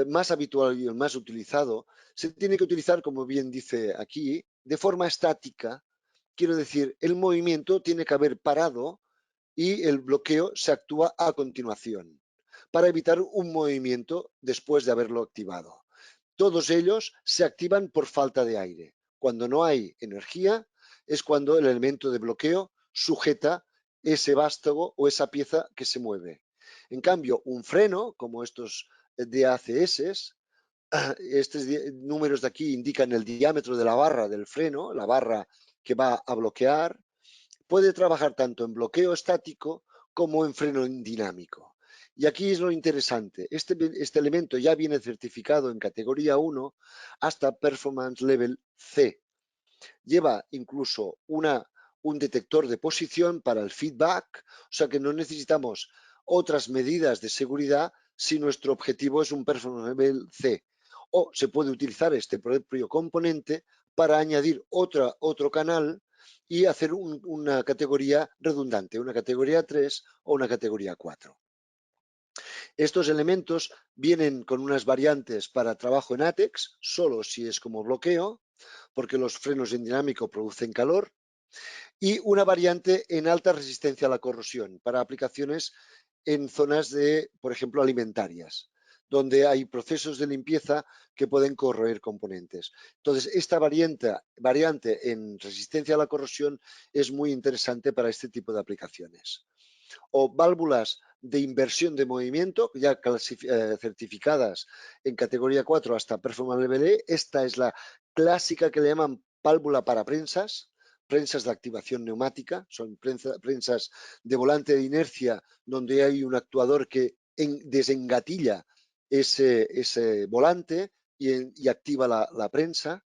más habitual y el más utilizado. Se tiene que utilizar, como bien dice aquí, de forma estática. Quiero decir, el movimiento tiene que haber parado y el bloqueo se actúa a continuación para evitar un movimiento después de haberlo activado. Todos ellos se activan por falta de aire. Cuando no hay energía es cuando el elemento de bloqueo sujeta ese vástago o esa pieza que se mueve. En cambio, un freno, como estos DACS, estos números de aquí indican el diámetro de la barra del freno, la barra que va a bloquear, puede trabajar tanto en bloqueo estático como en freno dinámico. Y aquí es lo interesante, este elemento ya viene certificado en categoría 1 hasta Performance Level C. Lleva incluso un detector de posición para el feedback, o sea que no necesitamos otras medidas de seguridad si nuestro objetivo es un Performance Level C. O se puede utilizar este propio componente para añadir otro canal y hacer una categoría redundante, una categoría 3 o una categoría 4. Estos elementos vienen con unas variantes para trabajo en ATEX, solo si es como bloqueo, porque los frenos en dinámico producen calor, y una variante en alta resistencia a la corrosión para aplicaciones en zonas de, por ejemplo, alimentarias, donde hay procesos de limpieza que pueden corroer componentes. Entonces, esta variante en resistencia a la corrosión es muy interesante para este tipo de aplicaciones. O válvulas de inversión de movimiento, ya certificadas en categoría 4 hasta Performance Level E. Esta es la clásica que le llaman válvula para prensas de activación neumática, son prensas de volante de inercia donde hay un actuador que desengatilla ese volante y activa la prensa,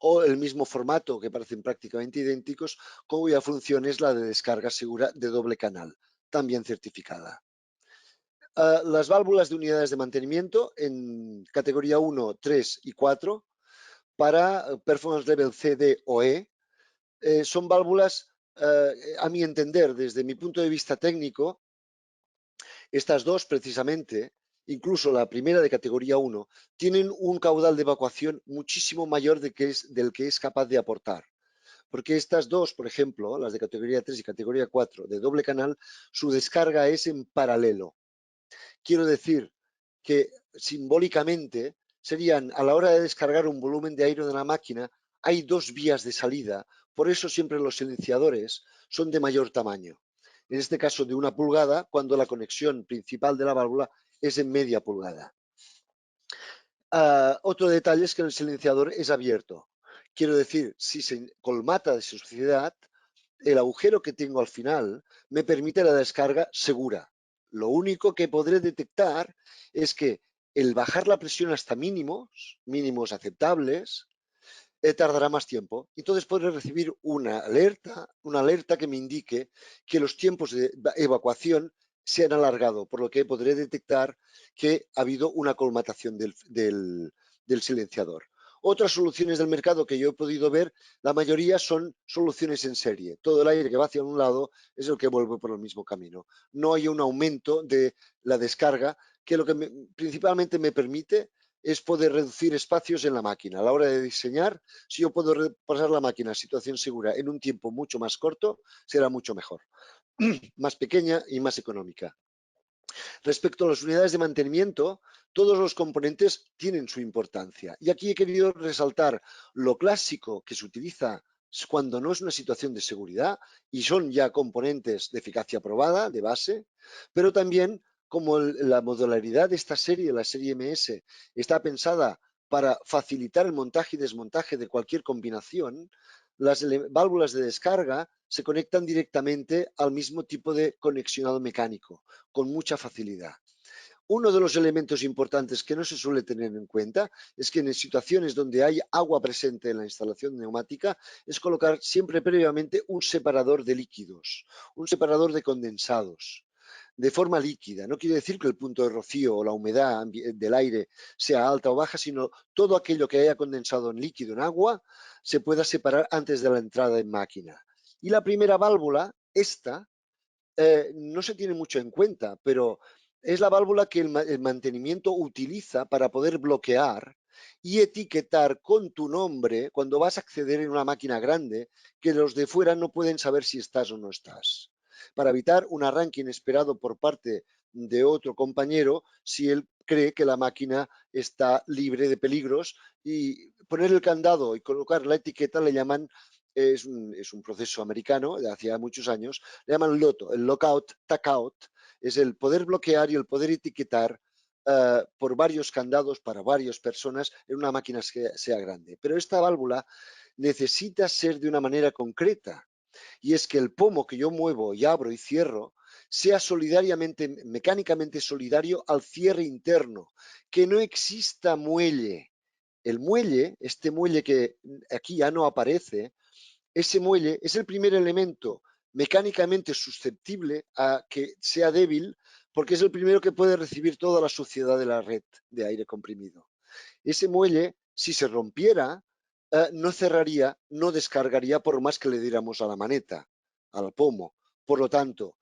o el mismo formato que parecen prácticamente idénticos, cuya función es la de descarga segura de doble canal, también certificada. Las válvulas de unidades de mantenimiento en categoría 1, 3 y 4 para Performance Level C, D o E son válvulas, a mi entender, desde mi punto de vista técnico, estas dos precisamente, incluso la primera de categoría 1, tienen un caudal de evacuación muchísimo mayor del que es capaz de aportar. Porque estas dos, por ejemplo, las de categoría 3 y categoría 4 de doble canal, su descarga es en paralelo. Quiero decir que simbólicamente serían, a la hora de descargar un volumen de aire de la máquina, hay dos vías de salida. Por eso siempre los silenciadores son de mayor tamaño. En este caso de 1 pulgada, cuando la conexión principal de la válvula es en media pulgada. Otro detalle es que el silenciador es abierto. Quiero decir, si se colmata de suciedad, el agujero que tengo al final me permite la descarga segura. Lo único que podré detectar es que el bajar la presión hasta mínimos aceptables, tardará más tiempo. Entonces podré recibir una alerta que me indique que los tiempos de evacuación se han alargado, por lo que podré detectar que ha habido una colmatación del silenciador. Otras soluciones del mercado que yo he podido ver, la mayoría son soluciones en serie. Todo el aire que va hacia un lado es el que vuelve por el mismo camino. No hay un aumento de la descarga, que lo que principalmente me permite es poder reducir espacios en la máquina. A la hora de diseñar, si yo puedo pasar la máquina a situación segura en un tiempo mucho más corto, será mucho mejor, más pequeña y más económica. Respecto a las unidades de mantenimiento, todos los componentes tienen su importancia. Y aquí he querido resaltar lo clásico que se utiliza cuando no es una situación de seguridad y son ya componentes de eficacia probada, de base, pero también como la modularidad de esta serie, la serie MS, está pensada para facilitar el montaje y desmontaje de cualquier combinación, las válvulas de descarga se conectan directamente al mismo tipo de conexionado mecánico, con mucha facilidad. Uno de los elementos importantes que no se suele tener en cuenta es que en situaciones donde hay agua presente en la instalación neumática es colocar siempre previamente un separador de líquidos, un separador de condensados de forma líquida. No quiere decir que el punto de rocío o la humedad del aire sea alta o baja, sino todo aquello que haya condensado en líquido, en agua, se pueda separar antes de la entrada en máquina. Y la primera válvula, esta, no se tiene mucho en cuenta, pero es la válvula que el mantenimiento utiliza para poder bloquear y etiquetar con tu nombre cuando vas a acceder en una máquina grande, que los de fuera no pueden saber si estás o no estás, para evitar un arranque inesperado por parte de otro compañero si él cree que la máquina está libre de peligros. Y poner el candado y colocar la etiqueta le llaman, es un proceso americano de hacía muchos años, le llaman LOTO, el lockout, tagout, es el poder bloquear y el poder etiquetar por varios candados para varias personas en una máquina que sea grande. Pero esta válvula necesita ser de una manera concreta, y es que el pomo que yo muevo y abro y cierro sea solidariamente, mecánicamente solidario al cierre interno, que no exista muelle. El muelle, este muelle que aquí ya no aparece, ese muelle es el primer elemento mecánicamente susceptible a que sea débil, porque es el primero que puede recibir toda la suciedad de la red de aire comprimido. Ese muelle, si se rompiera, no cerraría, no descargaría por más que le diéramos a la maneta, al pomo. Por lo tanto,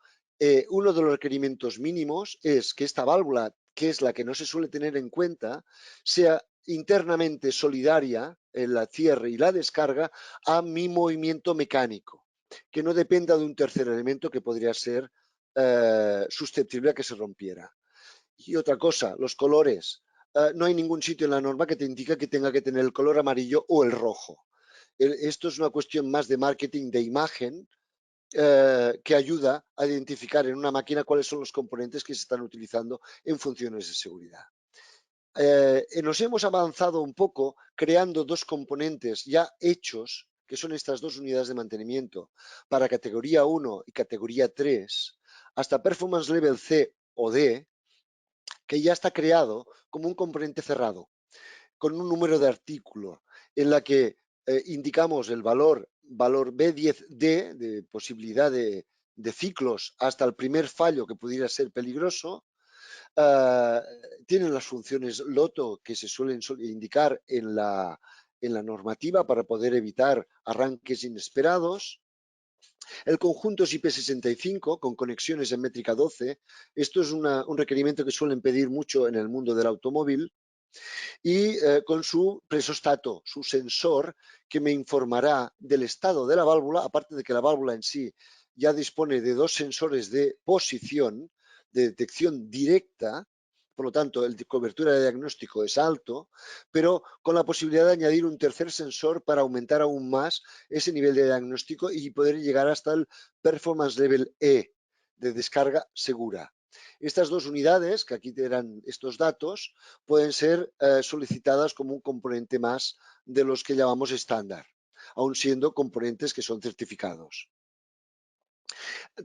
uno de los requerimientos mínimos es que esta válvula, que es la que no se suele tener en cuenta, sea internamente solidaria en la cierre y la descarga a mi movimiento mecánico, que no dependa de un tercer elemento que podría ser susceptible a que se rompiera. Y otra cosa, los colores. No hay ningún sitio en la norma que te indica que tenga que tener el color amarillo o el rojo. Esto es una cuestión más de marketing de imagen, que ayuda a identificar en una máquina cuáles son los componentes que se están utilizando en funciones de seguridad. Nos hemos avanzado un poco creando dos componentes ya hechos, que son estas dos unidades de mantenimiento, para categoría 1 y categoría 3, hasta Performance Level C o D, que ya está creado como un componente cerrado, con un número de artículo, en la que indicamos el valor B10D de posibilidad de ciclos hasta el primer fallo que pudiera ser peligroso. Tienen las funciones LOTO que se suelen indicar en la normativa para poder evitar arranques inesperados. El conjunto es IP65 con conexiones en métrica 12. Esto es un requerimiento que suelen pedir mucho en el mundo del automóvil. Y con su presostato, su sensor, que me informará del estado de la válvula, aparte de que la válvula en sí ya dispone de dos sensores de posición, de detección directa. Por lo tanto, el de cobertura de diagnóstico es alto, pero con la posibilidad de añadir un tercer sensor para aumentar aún más ese nivel de diagnóstico y poder llegar hasta el Performance Level E, de descarga segura. Estas dos unidades, que aquí te dan estos datos, pueden ser solicitadas como un componente más de los que llamamos estándar, aun siendo componentes que son certificados.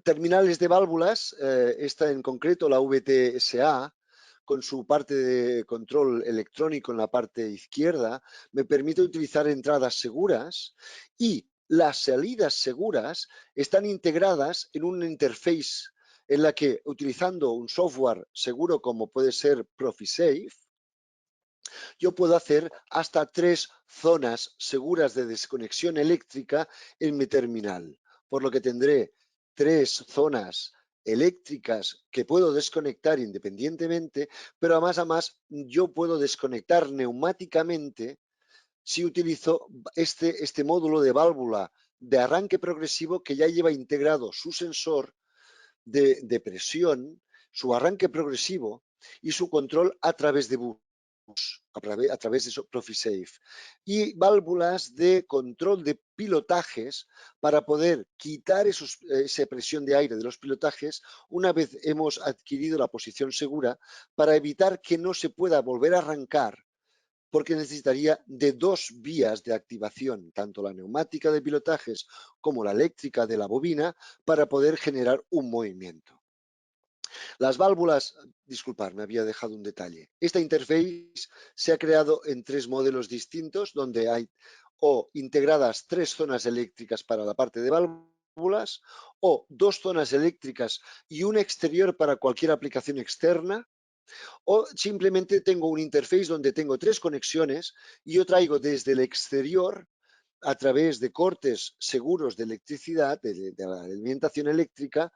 Terminales de válvulas, esta en concreto, la VTSA, con su parte de control electrónico en la parte izquierda, me permite utilizar entradas seguras, y las salidas seguras están integradas en un interface en la que, utilizando un software seguro como puede ser ProfiSafe, yo puedo hacer hasta 3 zonas seguras de desconexión eléctrica en mi terminal, por lo que tendré 3 zonas eléctricas que puedo desconectar independientemente, pero además yo puedo desconectar neumáticamente si utilizo este módulo de válvula de arranque progresivo, que ya lleva integrado su sensor de presión, su arranque progresivo y su control a través de bus, a través de ProfiSafe, y válvulas de control de pilotajes para poder quitar esa presión de aire de los pilotajes una vez hemos adquirido la posición segura, para evitar que no se pueda volver a arrancar, porque necesitaría de dos vías de activación, tanto la neumática de pilotajes como la eléctrica de la bobina, para poder generar un movimiento. Las válvulas, disculpad, me había dejado un detalle. Esta interface se ha creado en 3 modelos distintos, donde hay o integradas 3 zonas eléctricas para la parte de válvulas, o 2 zonas eléctricas y un exterior para cualquier aplicación externa, o simplemente tengo un interface donde tengo 3 conexiones y yo traigo desde el exterior a través de cortes seguros de electricidad, de la alimentación eléctrica,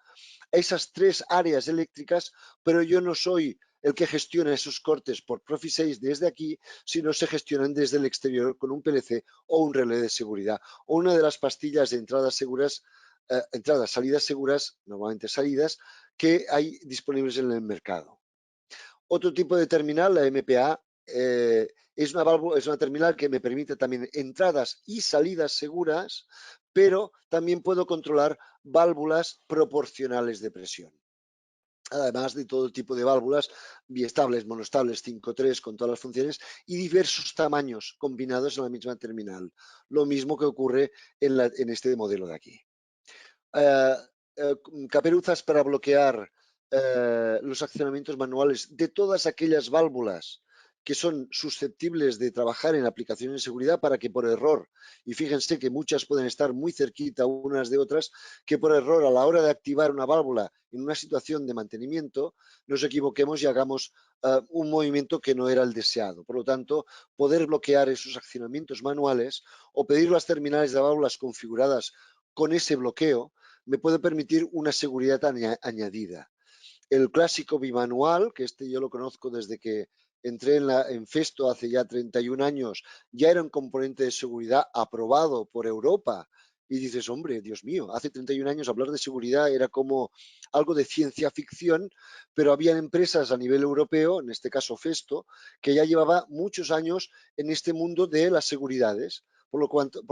esas 3 áreas eléctricas, pero yo no soy el que gestiona esos cortes por Profi 6 desde aquí, sino se gestionan desde el exterior con un PLC o un relé de seguridad o una de las pastillas de entradas seguras, entradas, salidas seguras, normalmente salidas, que hay disponibles en el mercado. Otro tipo de terminal, la MPA, es una terminal que me permite también entradas y salidas seguras, pero también puedo controlar válvulas proporcionales de presión. Además de todo tipo de válvulas, biestables, monoestables, 5.3, con todas las funciones y diversos tamaños combinados en la misma terminal. Lo mismo que ocurre en este modelo de aquí. Caperuzas para bloquear los accionamientos manuales de todas aquellas válvulas que son susceptibles de trabajar en aplicaciones de seguridad para que por error, y fíjense que muchas pueden estar muy cerquita unas de otras, que por error a la hora de activar una válvula en una situación de mantenimiento nos equivoquemos y hagamos un movimiento que no era el deseado. Por lo tanto, poder bloquear esos accionamientos manuales o pedir las terminales de válvulas configuradas con ese bloqueo me puede permitir una seguridad añadida. El clásico bimanual, que yo lo conozco desde que entré en Festo hace ya 31 años, ya era un componente de seguridad aprobado por Europa. Y dices, hombre, Dios mío, hace 31 años hablar de seguridad era como algo de ciencia ficción, pero había empresas a nivel europeo, en este caso Festo, que ya llevaba muchos años en este mundo de las seguridades. Por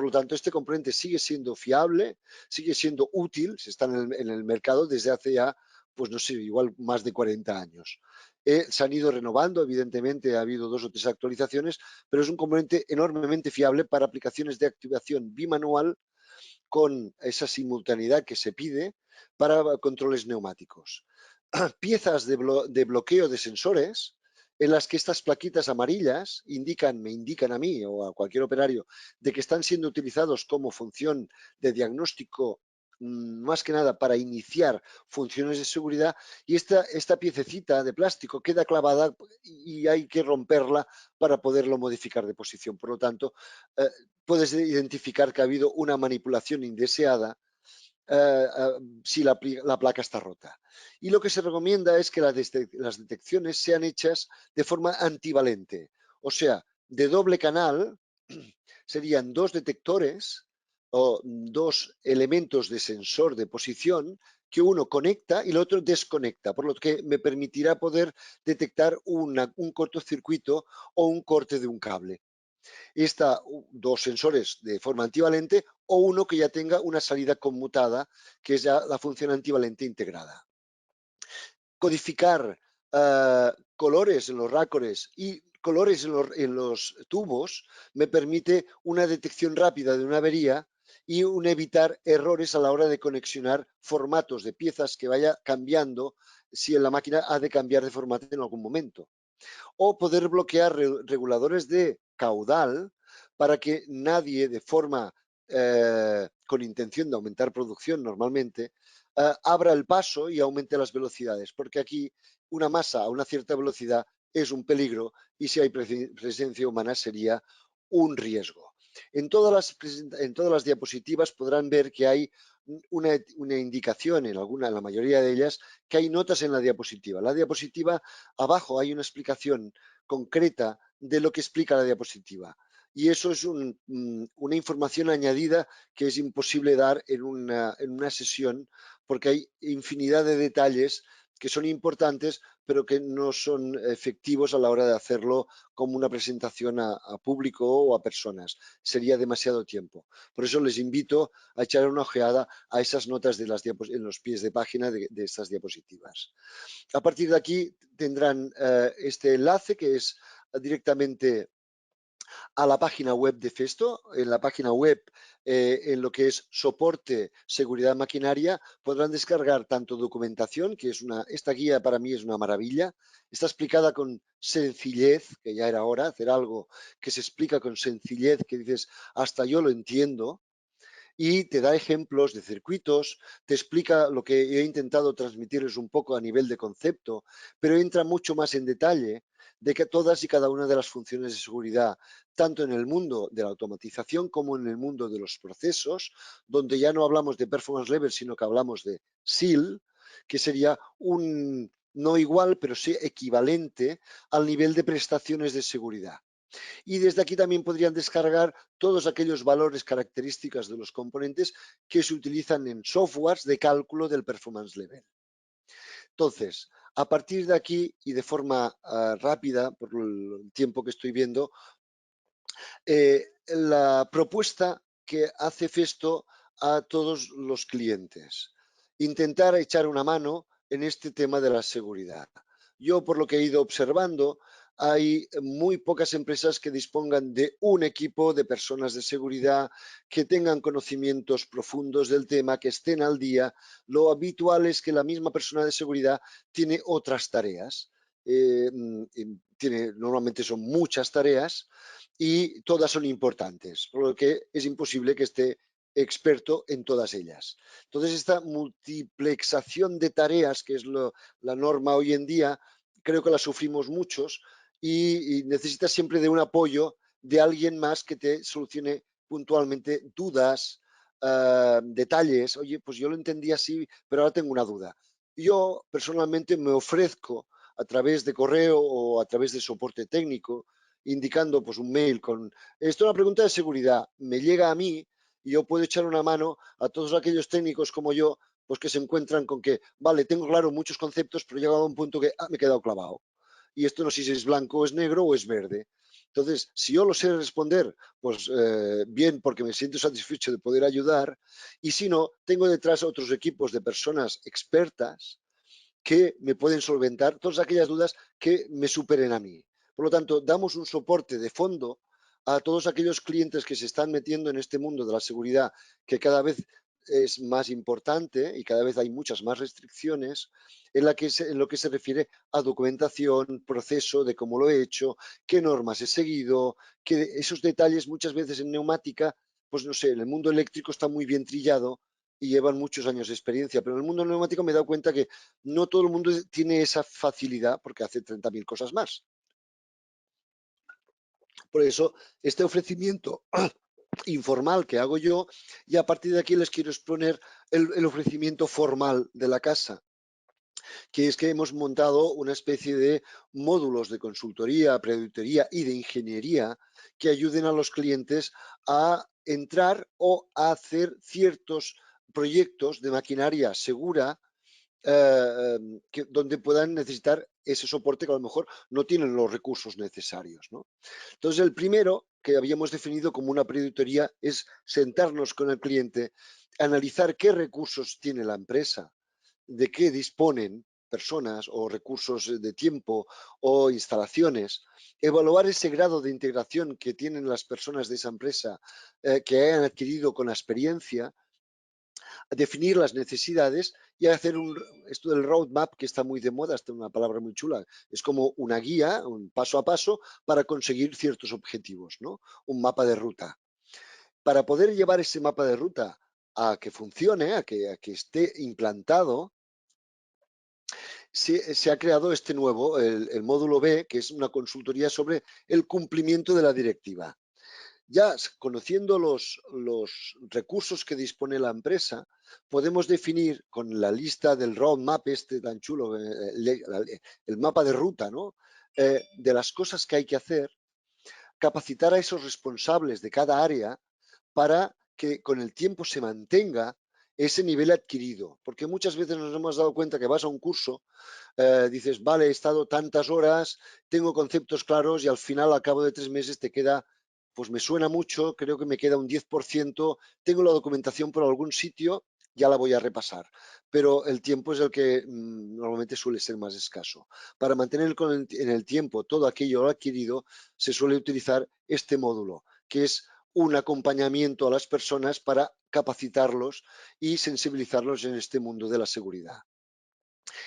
lo tanto, este componente sigue siendo fiable, sigue siendo útil, se está en el mercado desde hace ya, pues no sé, igual más de 40 años. Se han ido renovando, evidentemente ha habido 2 o 3 actualizaciones, pero es un componente enormemente fiable para aplicaciones de activación bimanual con esa simultaneidad que se pide para controles neumáticos. Piezas de bloqueo de sensores en las que estas plaquitas amarillas me indican a mí o a cualquier operario de que están siendo utilizados como función de diagnóstico, más que nada para iniciar funciones de seguridad, y esta piececita de plástico queda clavada y hay que romperla para poderlo modificar de posición. Por lo tanto, puedes identificar que ha habido una manipulación indeseada si la placa está rota. Y lo que se recomienda es que las detecciones sean hechas de forma antivalente, o sea, de doble canal. Serían 2 detectores o 2 elementos de sensor de posición que uno conecta y el otro desconecta, por lo que me permitirá poder detectar un cortocircuito o un corte de un cable. 2 sensores de forma antivalente o uno que ya tenga una salida conmutada, que es ya la función antivalente integrada. Codificar colores en los rácores y colores en los tubos me permite una detección rápida de una avería y evitar errores a la hora de conexionar formatos de piezas que vaya cambiando si la máquina ha de cambiar de formato en algún momento. O poder bloquear reguladores de caudal para que nadie de forma con intención de aumentar producción normalmente abra el paso y aumente las velocidades, porque aquí una masa a una cierta velocidad es un peligro y si hay presencia humana sería un riesgo. En todas las diapositivas podrán ver que hay una indicación en la mayoría de ellas, que hay notas en la diapositiva. La diapositiva, abajo hay una explicación concreta de lo que explica la diapositiva. Y eso es una información añadida que es imposible dar en una sesión, porque hay infinidad de detalles que son importantes, pero que no son efectivos a la hora de hacerlo como una presentación a público o a personas. Sería demasiado tiempo. Por eso les invito a echar una ojeada a esas notas en los pies de página de estas diapositivas. A partir de aquí tendrán este enlace que es directamente a la página web de Festo. En la página web, en lo que es soporte, seguridad maquinaria, podrán descargar tanto documentación, que es esta guía para mí es una maravilla, está explicada con sencillez, que ya era hora hacer algo que se explica con sencillez, que dices, hasta yo lo entiendo, y te da ejemplos de circuitos, te explica lo que he intentado transmitirles un poco a nivel de concepto, pero entra mucho más en detalle. de que todas y cada una de las funciones de seguridad, tanto en el mundo de la automatización como en el mundo de los procesos, donde ya no hablamos de performance level, sino que hablamos de SEAL, que sería un no igual, pero sí equivalente al nivel de prestaciones de seguridad. Y desde aquí también podrían descargar todos aquellos valores, características de los componentes que se utilizan en softwares de cálculo del performance level. Entonces, a partir de aquí y de forma rápida, por el tiempo que estoy viendo, la propuesta que hace Festo a todos los clientes. Intentar echar una mano en este tema de la seguridad. Yo, por lo que he ido observando, hay muy pocas empresas que dispongan de un equipo de personas de seguridad que tengan conocimientos profundos del tema, que estén al día. Lo habitual es que la misma persona de seguridad tiene otras tareas. Normalmente son muchas tareas y todas son importantes, por lo que es imposible que esté experto en todas ellas. Entonces, esta multiplexación de tareas, que es la norma hoy en día, creo que la sufrimos muchos y necesitas siempre de un apoyo de alguien más que te solucione puntualmente dudas, detalles. Oye, pues yo lo entendí así, pero ahora tengo una duda. Yo personalmente me ofrezco a través de correo o a través de soporte técnico, indicando pues un mail con esto es una pregunta de seguridad, me llega a mí y yo puedo echar una mano a todos aquellos técnicos como yo, pues que se encuentran con que, vale, tengo claro muchos conceptos, pero he llegado a un punto que me he quedado clavado. Y esto no sé si es blanco o es negro o es verde. Entonces, si yo lo sé responder, pues bien, porque me siento satisfecho de poder ayudar. Y si no, tengo detrás otros equipos de personas expertas que me pueden solventar todas aquellas dudas que me superen a mí. Por lo tanto, damos un soporte de fondo a todos aquellos clientes que se están metiendo en este mundo de la seguridad, que cada vez es más importante y cada vez hay muchas más restricciones en lo que se refiere a documentación, proceso de cómo lo he hecho, qué normas he seguido, que esos detalles muchas veces en neumática, pues no sé, en el mundo eléctrico está muy bien trillado y llevan muchos años de experiencia, pero en el mundo neumático me he dado cuenta que no todo el mundo tiene esa facilidad porque hace 30.000 cosas más. Por eso, este ofrecimiento informal que hago yo, y a partir de aquí les quiero exponer el ofrecimiento formal de la casa, que es que hemos montado una especie de módulos de consultoría, preauditoría y de ingeniería que ayuden a los clientes a entrar o a hacer ciertos proyectos de maquinaria segura donde puedan necesitar ese soporte que a lo mejor no tienen los recursos necesarios, ¿no? Entonces, el primero que habíamos definido como una preauditoría es sentarnos con el cliente, analizar qué recursos tiene la empresa, de qué disponen personas o recursos de tiempo o instalaciones, evaluar ese grado de integración que tienen las personas de esa empresa que hayan adquirido con la experiencia, definir las necesidades y hacer esto del roadmap, que está muy de moda, esta es una palabra muy chula, es como una guía, un paso a paso para conseguir ciertos objetivos, ¿no? Un mapa de ruta. Para poder llevar ese mapa de ruta a que funcione, a que esté implantado, se ha creado este nuevo, el módulo B, que es una consultoría sobre el cumplimiento de la directiva. Ya conociendo los recursos que dispone la empresa, podemos definir con la lista del roadmap este tan chulo, el mapa de ruta, ¿no? De las cosas que hay que hacer, capacitar a esos responsables de cada área para que con el tiempo se mantenga ese nivel adquirido. Porque muchas veces nos hemos dado cuenta que vas a un curso, dices, vale, he estado tantas horas, tengo conceptos claros y al final, al cabo de 3 meses, te queda, pues me suena mucho, creo que me queda un 10%, tengo la documentación por algún sitio, ya la voy a repasar. Pero el tiempo es el que normalmente suele ser más escaso. Para mantener en el tiempo todo aquello adquirido, se suele utilizar este módulo, que es un acompañamiento a las personas para capacitarlos y sensibilizarlos en este mundo de la seguridad.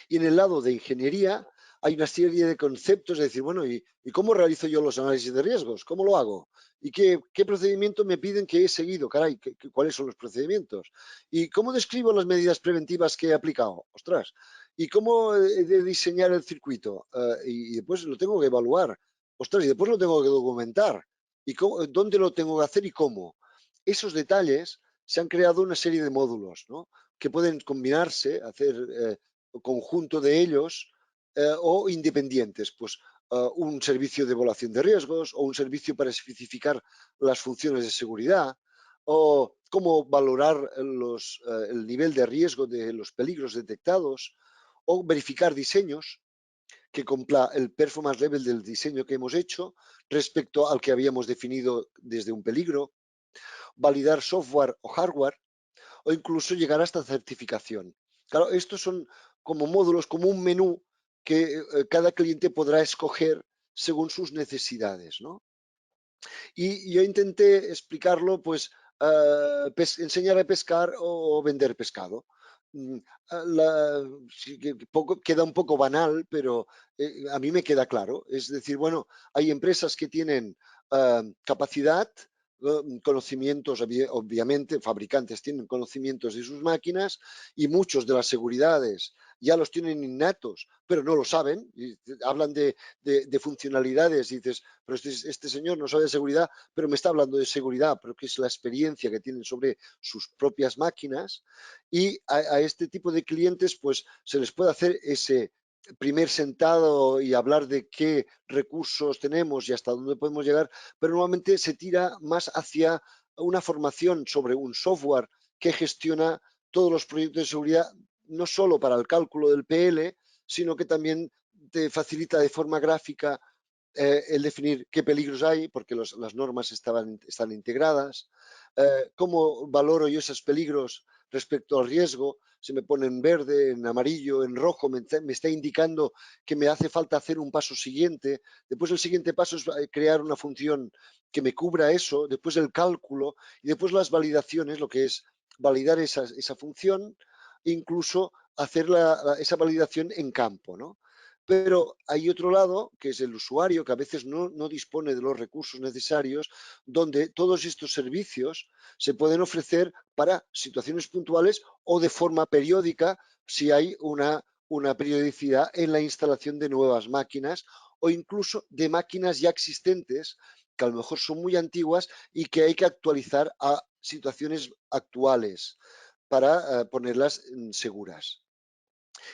Y en el lado de ingeniería hay una serie de conceptos de decir, bueno, ¿y cómo realizo yo los análisis de riesgos? ¿Cómo lo hago? ¿Y qué procedimiento me piden que he seguido? Caray, ¿cuáles son los procedimientos? ¿Y cómo describo las medidas preventivas que he aplicado? Ostras. ¿Y cómo he de diseñar el circuito? Y después lo tengo que evaluar. Ostras, y después lo tengo que documentar. ¿Y dónde lo tengo que hacer y cómo? Esos detalles se han creado una serie de módulos, ¿no? Que pueden combinarse, hacer conjunto de ellos o independientes. Pues un servicio de evaluación de riesgos o un servicio para especificar las funciones de seguridad o cómo valorar el nivel de riesgo de los peligros detectados o verificar diseños que cumpla el performance level del diseño que hemos hecho respecto al que habíamos definido desde un peligro, validar software o hardware o incluso llegar hasta certificación. Claro, estos son como módulos, como un menú que cada cliente podrá escoger según sus necesidades, ¿no? Y yo intenté explicarlo, pues, enseñar a pescar o vender pescado. Mm, sí que queda un poco banal, pero a mí me queda claro. Es decir, bueno, hay empresas que tienen capacidad, conocimientos, obviamente, fabricantes tienen conocimientos de sus máquinas y muchos de las seguridades ya los tienen innatos, pero no lo saben. Y hablan de funcionalidades y dices, pero este señor no sabe de seguridad, pero me está hablando de seguridad, pero que es la experiencia que tienen sobre sus propias máquinas. Y a este tipo de clientes, pues se les puede hacer ese primer sentado y hablar de qué recursos tenemos y hasta dónde podemos llegar, pero normalmente se tira más hacia una formación sobre un software que gestiona todos los proyectos de seguridad, no solo para el cálculo del PL, sino que también te facilita de forma gráfica el definir qué peligros hay, porque las normas están integradas, cómo valoro yo esos peligros respecto al riesgo, se me pone en verde, en amarillo, en rojo, me está indicando que me hace falta hacer un paso siguiente. Después el siguiente paso es crear una función que me cubra eso, después el cálculo y después las validaciones, lo que es validar esa función, incluso hacer esa validación en campo, ¿no? Pero hay otro lado, que es el usuario, que a veces no dispone de los recursos necesarios, donde todos estos servicios se pueden ofrecer para situaciones puntuales o de forma periódica si hay una periodicidad en la instalación de nuevas máquinas o incluso de máquinas ya existentes que a lo mejor son muy antiguas y que hay que actualizar a situaciones actuales para ponerlas seguras.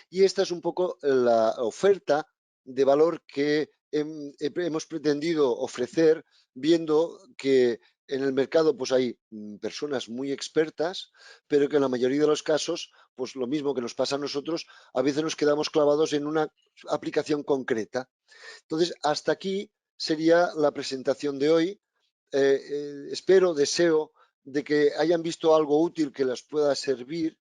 Y esta es un poco la oferta de valor que hemos pretendido ofrecer, viendo que en el mercado pues hay personas muy expertas, pero que en la mayoría de los casos, pues lo mismo que nos pasa a nosotros, a veces nos quedamos clavados en una aplicación concreta. Entonces, hasta aquí sería la presentación de hoy. Espero, deseo de que hayan visto algo útil que les pueda servir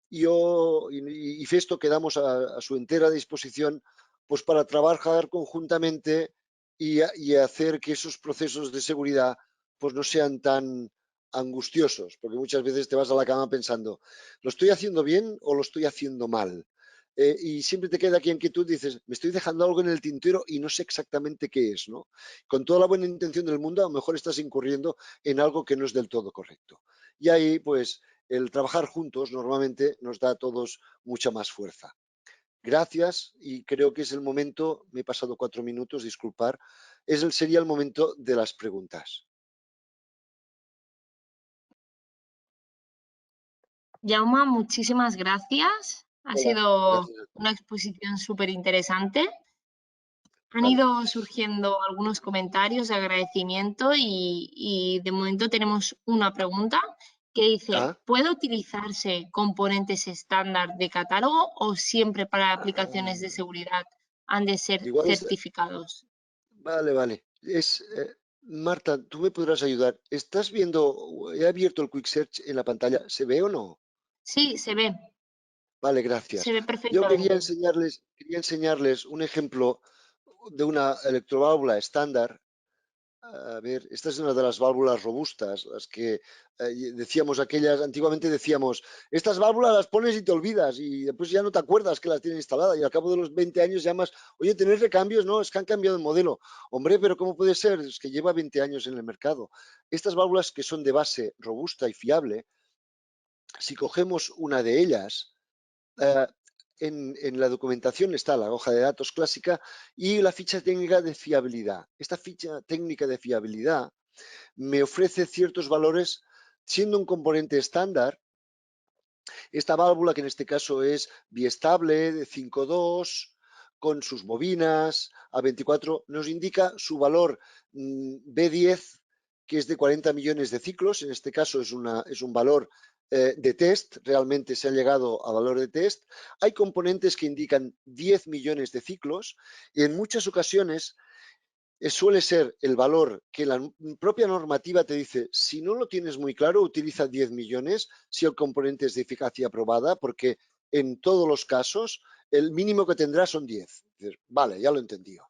yo y Festo quedamos a su entera disposición pues para trabajar conjuntamente y hacer que esos procesos de seguridad pues no sean tan angustiosos, porque muchas veces te vas a la cama pensando, ¿lo estoy haciendo bien o lo estoy haciendo mal? Y siempre te queda aquí en que tú dices, me estoy dejando algo en el tintero y no sé exactamente qué es, ¿no? Con toda la buena intención del mundo, a lo mejor estás incurriendo en algo que no es del todo correcto. Y ahí, pues, el trabajar juntos normalmente nos da a todos mucha más fuerza. Gracias y creo que es el momento, me he pasado 4 minutos, disculpar, sería el momento de las preguntas. Jauma, muchísimas gracias. Ha Hola, sido gracias. una exposición súper interesante. Han Vale. ido surgiendo algunos comentarios de agradecimiento y de momento tenemos una pregunta que dice, Ah, ¿puede utilizarse componentes estándar de catálogo o siempre para aplicaciones de seguridad han de ser igual es, certificados? vale, vale. Marta, tú me podrás ayudar. ¿Estás viendo, he abierto el Quick Search en la pantalla, ¿se ve o no? Sí, Vale, se gracias. ve Yo perfectamente. quería enseñarles un ejemplo de una electroválvula estándar. A ver, esta es una de las válvulas robustas, las que decíamos aquellas, antiguamente decíamos, estas válvulas las pones y te olvidas y después ya no te acuerdas que las tienes instaladas y al cabo de los 20 años llamas, oye, ¿tenéis recambios? No, es que han cambiado el modelo. Hombre, pero ¿cómo puede ser? Es que lleva 20 años en el mercado. Estas válvulas que son de base robusta y fiable, si cogemos una de ellas, eh, en la documentación está la hoja de datos clásica y la ficha técnica de fiabilidad. Esta ficha técnica de fiabilidad me ofrece ciertos valores siendo un componente estándar. Esta válvula, que en este caso es biestable de 5.2, con sus bobinas a 24, nos indica su valor B10, que es de 40 millones de ciclos. En este caso es un valor de test, realmente se ha llegado a valor de test. Hay componentes que indican 10 millones de ciclos y en muchas ocasiones suele ser el valor que la propia normativa te dice: si no lo tienes muy claro, utiliza 10 millones si el componente es de eficacia probada, porque en todos los casos el mínimo que tendrás son 10. Dices, vale, ya lo he entendido.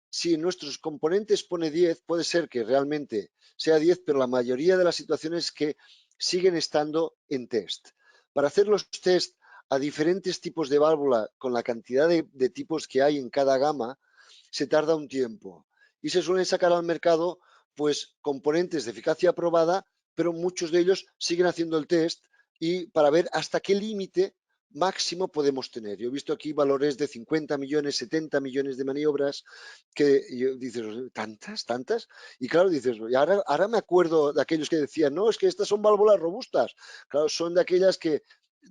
Si en nuestros componentes pone 10, puede ser que realmente sea 10, pero la mayoría de las situaciones que siguen estando en test. Para hacer los test a diferentes tipos de válvula con la cantidad de tipos que hay en cada gama, se tarda un tiempo y se suelen sacar al mercado pues componentes de eficacia probada, pero muchos de ellos siguen haciendo el test y para ver hasta qué límite máximo podemos tener. Yo he visto aquí valores de 50 millones, 70 millones de maniobras que dices, ¿tantas? Y claro, dices, y ahora me acuerdo de aquellos que decían, no, es que estas son válvulas robustas. Claro, son de aquellas que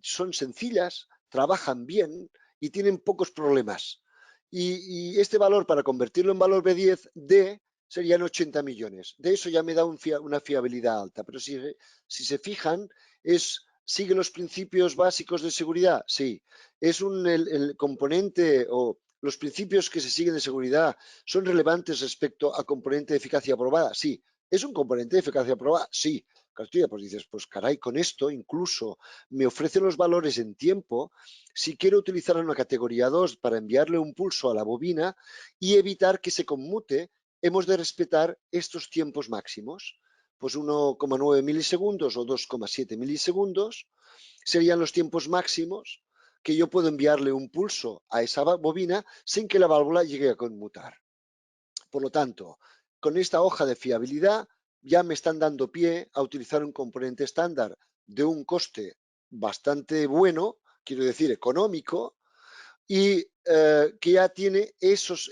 son sencillas, trabajan bien y tienen pocos problemas. Y este valor, para convertirlo en valor B10, D, serían 80 millones. De eso ya me da una fiabilidad alta. Pero si se fijan, ¿sigue los principios básicos de seguridad? Sí. ¿Es el componente o los principios que se siguen de seguridad son relevantes respecto a componente de eficacia probada? Sí. ¿Es un componente de eficacia probada? Sí. Claro, pues dices, pues caray, con esto incluso me ofrece los valores en tiempo si quiero utilizar una categoría 2 para enviarle un pulso a la bobina y evitar que se conmute. Hemos de respetar estos tiempos máximos. Pues 1,9 milisegundos o 2,7 milisegundos serían los tiempos máximos que yo puedo enviarle un pulso a esa bobina sin que la válvula llegue a conmutar. Por lo tanto, con esta hoja de fiabilidad ya me están dando pie a utilizar un componente estándar de un coste bastante bueno, quiero decir económico, y que ya tiene esos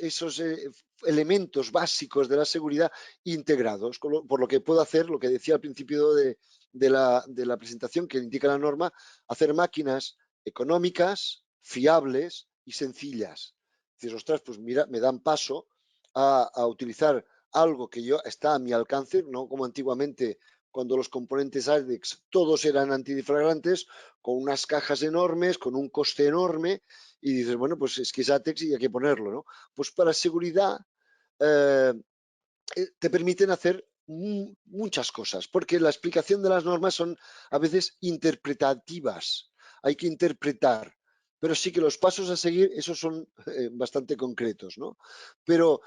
elementos básicos de la seguridad integrados, por lo que puedo hacer, lo que decía al principio de la presentación, que indica la norma, hacer máquinas económicas, fiables y sencillas. Dices, ostras, pues mira, me dan paso a utilizar algo que está a mi alcance, no como antiguamente cuando los componentes ASICS todos eran antidifragrantes, con unas cajas enormes, con un coste enorme, y dices, bueno, pues es que es ATEX y hay que ponerlo, ¿no? Pues para seguridad te permiten hacer muchas cosas, porque la explicación de las normas son a veces interpretativas, hay que interpretar, pero sí que los pasos a seguir, esos son bastante concretos, ¿no? Pero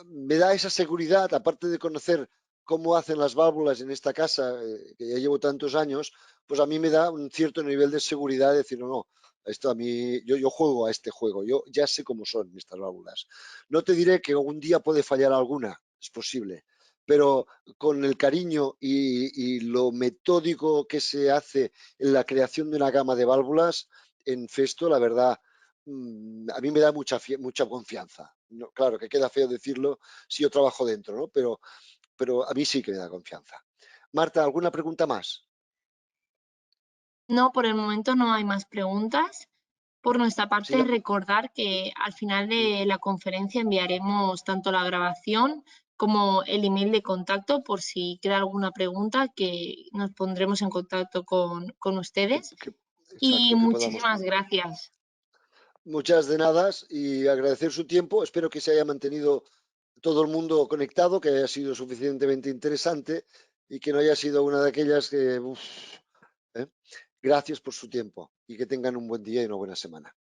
me da esa seguridad, aparte de conocer cómo hacen las válvulas en esta casa, que ya llevo tantos años, pues a mí me da un cierto nivel de seguridad de decir, no, esto a mí, yo juego a este juego, yo ya sé cómo son estas válvulas. No te diré que un día puede fallar alguna, es posible, pero con el cariño y lo metódico que se hace en la creación de una gama de válvulas, en Festo, la verdad, a mí me da mucha confianza. No, claro que queda feo decirlo si yo trabajo dentro, ¿no? Pero a mí sí que me da confianza. Marta, ¿alguna pregunta más? No, por el momento no hay más preguntas. Por nuestra Sí, parte, recordar que al final de la conferencia enviaremos tanto la grabación como el email de contacto por si queda alguna pregunta, que nos pondremos en contacto con ustedes. Y exacto, que podamos. muchísimas gracias. Muchas de nada y agradecer su tiempo. Espero que se haya mantenido todo el mundo conectado, que haya sido suficientemente interesante y que no haya sido una de aquellas que... ¿eh? Gracias por su tiempo y que tengan un buen día y una buena semana.